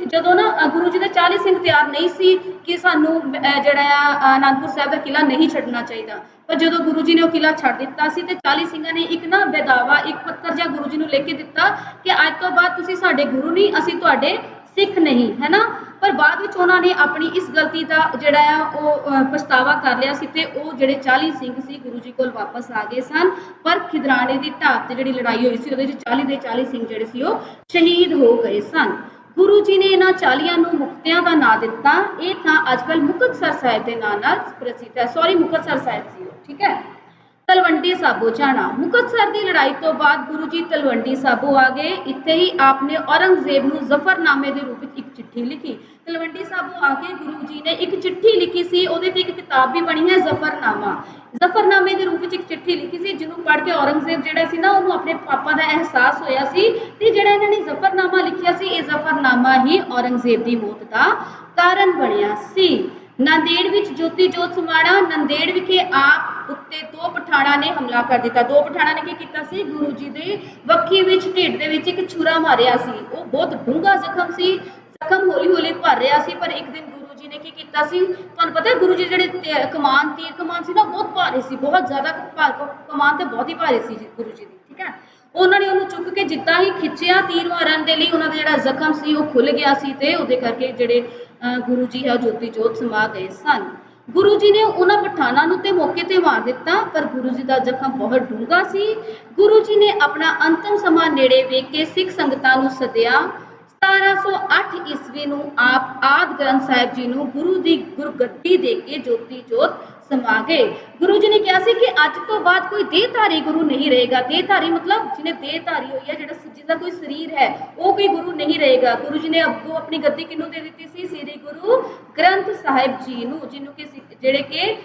ਜਦੋਂ ਗੁਰੂ ਜੀ ਦੇ 40 ਸਿੰਘ ਤਿਆਰ ਨਹੀਂ ਸੀ ਕਿ ਸਾਨੂੰ ਜਿਹੜਾ ਅਨੰਦਪੁਰ ਸਾਹਿਬ ਦਾ ਕਿਲਾ ਨਹੀਂ ਛੱਡਣਾ ਚਾਹੀਦਾ, ਪਰ ਜਦੋਂ ਗੁਰੂ ਜੀ ਨੇ ਉਹ ਕਿਲਾ ਛੱਡ ਦਿੱਤਾ ਸੀ ਤੇ 40 ਸਿੰਘਾਂ ਨੇ ਇੱਕ ਨਾ ਬੇਦਾਵਾ, ਇੱਕ ਪੱਤਰ ਜਿਹਾ ਗੁਰੂ ਜੀ ਨੂੰ ਲਿਖ ਕੇ ਦਿੱਤਾ ਕਿ ਅੱਜ ਤੋਂ ਬਾਅਦ ਤੁਸੀਂ ਸਾਡੇ ਗੁਰੂ ਨਹੀਂ, ਅਸੀਂ ਤੁਹਾਡੇ ਸਿੱਖ ਨਹੀਂ, ਹੈ ਨਾ। ਪਰ ਬਾਅਦ ਵਿੱਚ ਉਹਨਾਂ ਨੇ ਆਪਣੀ ਇਸ ਗਲਤੀ ਦਾ ਜਿਹੜਾ ਆ ਉਹ ਪਛਤਾਵਾ ਕਰ ਲਿਆ ਸੀ ਤੇ ਉਹ ਜਿਹੜੇ 40 ਸਿੰਘ ਸੀ ਗੁਰੂ ਜੀ ਕੋਲ ਵਾਪਸ ਆ ਗਏ ਸਨ। ਪਰ ਖਿਦਰਾਣੇ ਦੀ ਢਾਬ ਤੇ ਜਿਹੜੀ ਲੜਾਈ ਹੋਈ ਸੀ ਉਹਦੇ ਵਿੱਚ 40 ਦੇ 40 ਸਿੰਘ ਜਿਹੜੇ ਸੀ ਉਹ ਸ਼ਹੀਦ ਹੋ ਗਏ ਸਨ। ਗੁਰੂ ਜੀ ਨੇ ਇਹਨਾਂ 40 ਨੂੰ ਮੁਕਤਿਆਂ ਦਾ ਨਾਂ ਦਿੱਤਾ। ਇਹ ਥਾਂ ਅੱਜ ਕੱਲ੍ਹ ਮੁਕਤਸਰ ਸਾਹਿਬ ਦੇ ਨਾਂ ਨਾਲ ਪ੍ਰਸਿੱਧ ਹੈ। ਸੌਰੀ, ਮੁਕਤਸਰ ਸਾਹਿਬ ਸੀ ਉਹ, ਠੀਕ ਹੈ। ਤਲਵੰਡੀ ਸਾਬੋ ਜਾਣਾ, ਮੁਕਤਸਰ ਦੀ ਲੜਾਈ ਤੋਂ ਬਾਅਦ ਗੁਰੂ ਜੀ ਤਲਵੰਡੀ ਸਾਬੋ ਆ ਗਏ। ਇੱਥੇ ਹੀ ਆਪਨੇ ਔਰੰਗਜ਼ੇਬ ਨੂੰ ਜ਼ਫਰਨਾਮੇ ਦੇ ਰੂਪ ਵਿੱਚ ਇੱਕ ਚਿੱਠੀ ਲਿਖੀ। ਤਲਵੰਡੀ ਸਾਬੋ ਆ ਕੇ ਗੁਰੂ ਜੀ ਨੇ ਇੱਕ ਚਿੱਠੀ ਲਿਖੀ ਸੀ, ਉਹਦੇ ਤੇ ਇੱਕ ਕਿਤਾਬ ਵੀ ਬਣੀ ਹੈ ਜ਼ਫਰਨਾਮਾ। ਜ਼ਫਰਨਾਮੇ ਦੇ ਰੂਪ ਵਿੱਚ ਇੱਕ ਚਿੱਠੀ ਲਿਖੀ ਸੀ ਜਿਹਨੂੰ ਪੜ੍ਹ ਕੇ ਔਰੰਗਜ਼ੇਬ ਜਿਹੜਾ ਸੀ ਨਾ ਉਹਨੂੰ ਆਪਣੇ ਪਾਪਾ ਦਾ ਅਹਿਸਾਸ ਹੋਇਆ ਸੀ ਤੇ ਜਿਹੜਾ ਇਹਨਾਂ ਨੇ ਜ਼ਫਰਨਾਮਾ ਲਿਖਿਆ ਸੀ ਇਹ ਜ਼ਫਰਨਾਮਾ ਹੀ ਔਰੰਗਜ਼ੇਬ ਦੀ ਮੌਤ ਦਾ ਕਾਰਨ ਬਣਿਆ ਸੀ। ਨਾਂਦੇੜ ਵਿੱਚ ਜੋਤੀ ਜੋਤ ਸਮਾਣਾ, ਨੰਦੇੜ ਵਿਖੇ ਆਪ ਉੱਤੇ 2 ਪਠਾਣਾਂ ਨੇ ਹਮਲਾ ਕਰ ਦਿੱਤਾ। 2 ਪਠਾਣਾਂ ਨੇ ਕੀ ਕੀਤਾ ਸੀ? ਗੁਰੂ ਜੀ ਦੇ ਵੱਖੀ ਵਿੱਚ, ਢਿੱਡ ਦੇ ਵਿੱਚ ਇੱਕ ਛੁਰਾ ਮਾਰਿਆ ਸੀ। ਉਹ ਬਹੁਤ ਡੂੰਘਾ ਜ਼ਖਮ ਸੀ, ਜ਼ਖਮ ਹੌਲੀ ਹੌਲੀ ਭਰ ਰਿਹਾ ਸੀ। ਪਰ ਇੱਕ ਦਿਨ ਗੁਰੂ ਜੀ ਨੇ ਕੀ ਕੀਤਾ ਸੀ? ਤੁਹਾਨੂੰ ਪਤਾ ਹੈ ਗੁਰੂ ਜੀ ਜਿਹੜੇ ਤੀਰ ਕਮਾਨ ਸੀ ਨਾ ਬਹੁਤ ਭਾਰੀ ਸੀ, ਬਹੁਤ ਜ਼ਿਆਦਾ ਕਮਾਨ ਤੇ ਬਹੁਤ ਹੀ ਭਾਰੀ ਸੀ ਗੁਰੂ ਜੀ ਦੀ, ਠੀਕ ਹੈ। ਉਹਨਾਂ ਨੇ ਉਹਨੂੰ ਚੁੱਕ ਕੇ ਜਿੱਦਾਂ ਹੀ ਖਿੱਚਿਆ ਤੀਰ ਮਾਰਨ ਦੇ ਲਈ, ਉਹਨਾਂ ਦਾ ਜਿਹੜਾ ਜ਼ਖਮ ਸੀ ਉਹ ਖੁੱਲ ਗਿਆ ਸੀ ਤੇ ਉਹਦੇ ਕਰਕੇ ਜਿਹੜੇ ਗੁਰੂ ਜੀ ਹੈ ਜੋਤੀ ਜੋਤ ਸਮਾ ਗਏ ਸਨ। ਗੁਰੂ ਜੀ ਨੇ ਉਹਨਾਂ ਪਠਾਨਾਂ ਨੂੰ ਤੇ ਮੌਕੇ ਤੇ ਮਾਰ ਦਿੱਤਾ, ਪਰ ਗੁਰੂ ਜੀ ਦਾ ਜ਼ਖਮ ਬਹੁਤ ਡੂੰਘਾ ਸੀ। ਗੁਰੂ ਜੀ ਨੇ ਆਪਣਾ ਅੰਤਮ ਸਮਾਂ ਨੇੜੇ ਵੇਖ ਕੇ ਸਿੱਖ ਸੰਗਤਾਂ ਨੂੰ ਸੱਦਿਆ। 1708 ਈਸਵੀ ਨੂੰ ਆਪ ਆਦਿ ਗ੍ਰੰਥ ਸਾਹਿਬ ਜੀ ਨੂੰ ਗੁਰੂ ਦੀ ਗੁਰਗੱਦੀ ਦੇ ਕੇ ਜੋਤੀ ਜੋਤ ਸਮਾ ਗਏ। ਗੁਰੂ ਜੀ ਨੇ ਕਿਹਾ ਸੀ ਕਿ ਅੱਜ ਤੋਂ ਬਾਅਦ ਕੋਈ ਦੇਹਧਾਰੀ ਗੁਰੂ ਨਹੀਂ ਰਹੇਗਾ। ਦੇਹਧਾਰੀ ਮਤਲਬ ਜਿਹਨੇ ਦੇਹਧਾਰੀ ਹੋਈ ਹੈ, ਜਿਹੜਾ ਜਿਹਦਾ ਕੋਈ ਸਰੀਰ ਹੈ, ਉਹ ਕੋਈ ਗੁਰੂ ਨਹੀਂ ਰਹੇਗਾ। ਗੁਰੂ ਜੀ ਨੇ ਅੱਗੋਂ ਆਪਣੀ ਗੱਦੀ ਕਿਹਨੂੰ ਦੇ ਦਿੱਤੀ ਸੀ? ਸ੍ਰੀ ਗੁਰੂ ਗ੍ਰੰਥ ਸਾਹਿਬ ਜੀ ਨੂੰ, ਜਿਹਨੂੰ ਕਿ ਜਿਹੜੇ ਕਿ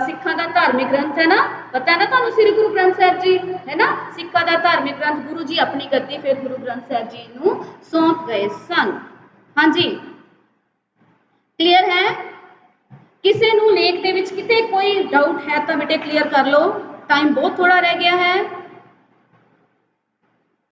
ਸਿੱਖਾਂ ਦਾ ਧਾਰਮਿਕ ਗ੍ਰੰਥ ਹੈ ਨਾ, ਪਤਾ ਹੈ ਨਾ ਤੁਹਾਨੂੰ ਸ੍ਰੀ ਗੁਰੂ ਗ੍ਰੰਥ ਸਾਹਿਬ ਜੀ ਹੈ ਨਾ, ਸਿੱਖਾਂ ਦਾ ਧਾਰਮਿਕ ਗ੍ਰੰਥ। ਗੁਰੂ ਜੀ ਆਪਣੀ ਗੱਦੀ ਫਿਰ ਗੁਰੂ ਗ੍ਰੰਥ ਸਾਹਿਬ ਜੀ ਨੂੰ ਸੌਂਪ ਗਏ ਸਨ। ਹਾਂਜੀ, ਕਲੀਅਰ ਹੈ? ਕਿਸੇ ਨੂੰ ਲੇਖ ਦੇ ਵਿੱਚ ਕਿਤੇ ਕੋਈ ਡਾਊਟ ਹੈ ਤਾਂ ਬੇਟੇ ਕਲੀਅਰ ਕਰ ਲਓ, ਟਾਈਮ ਬਹੁਤ ਥੋੜਾ ਰਹਿ ਗਿਆ ਹੈ।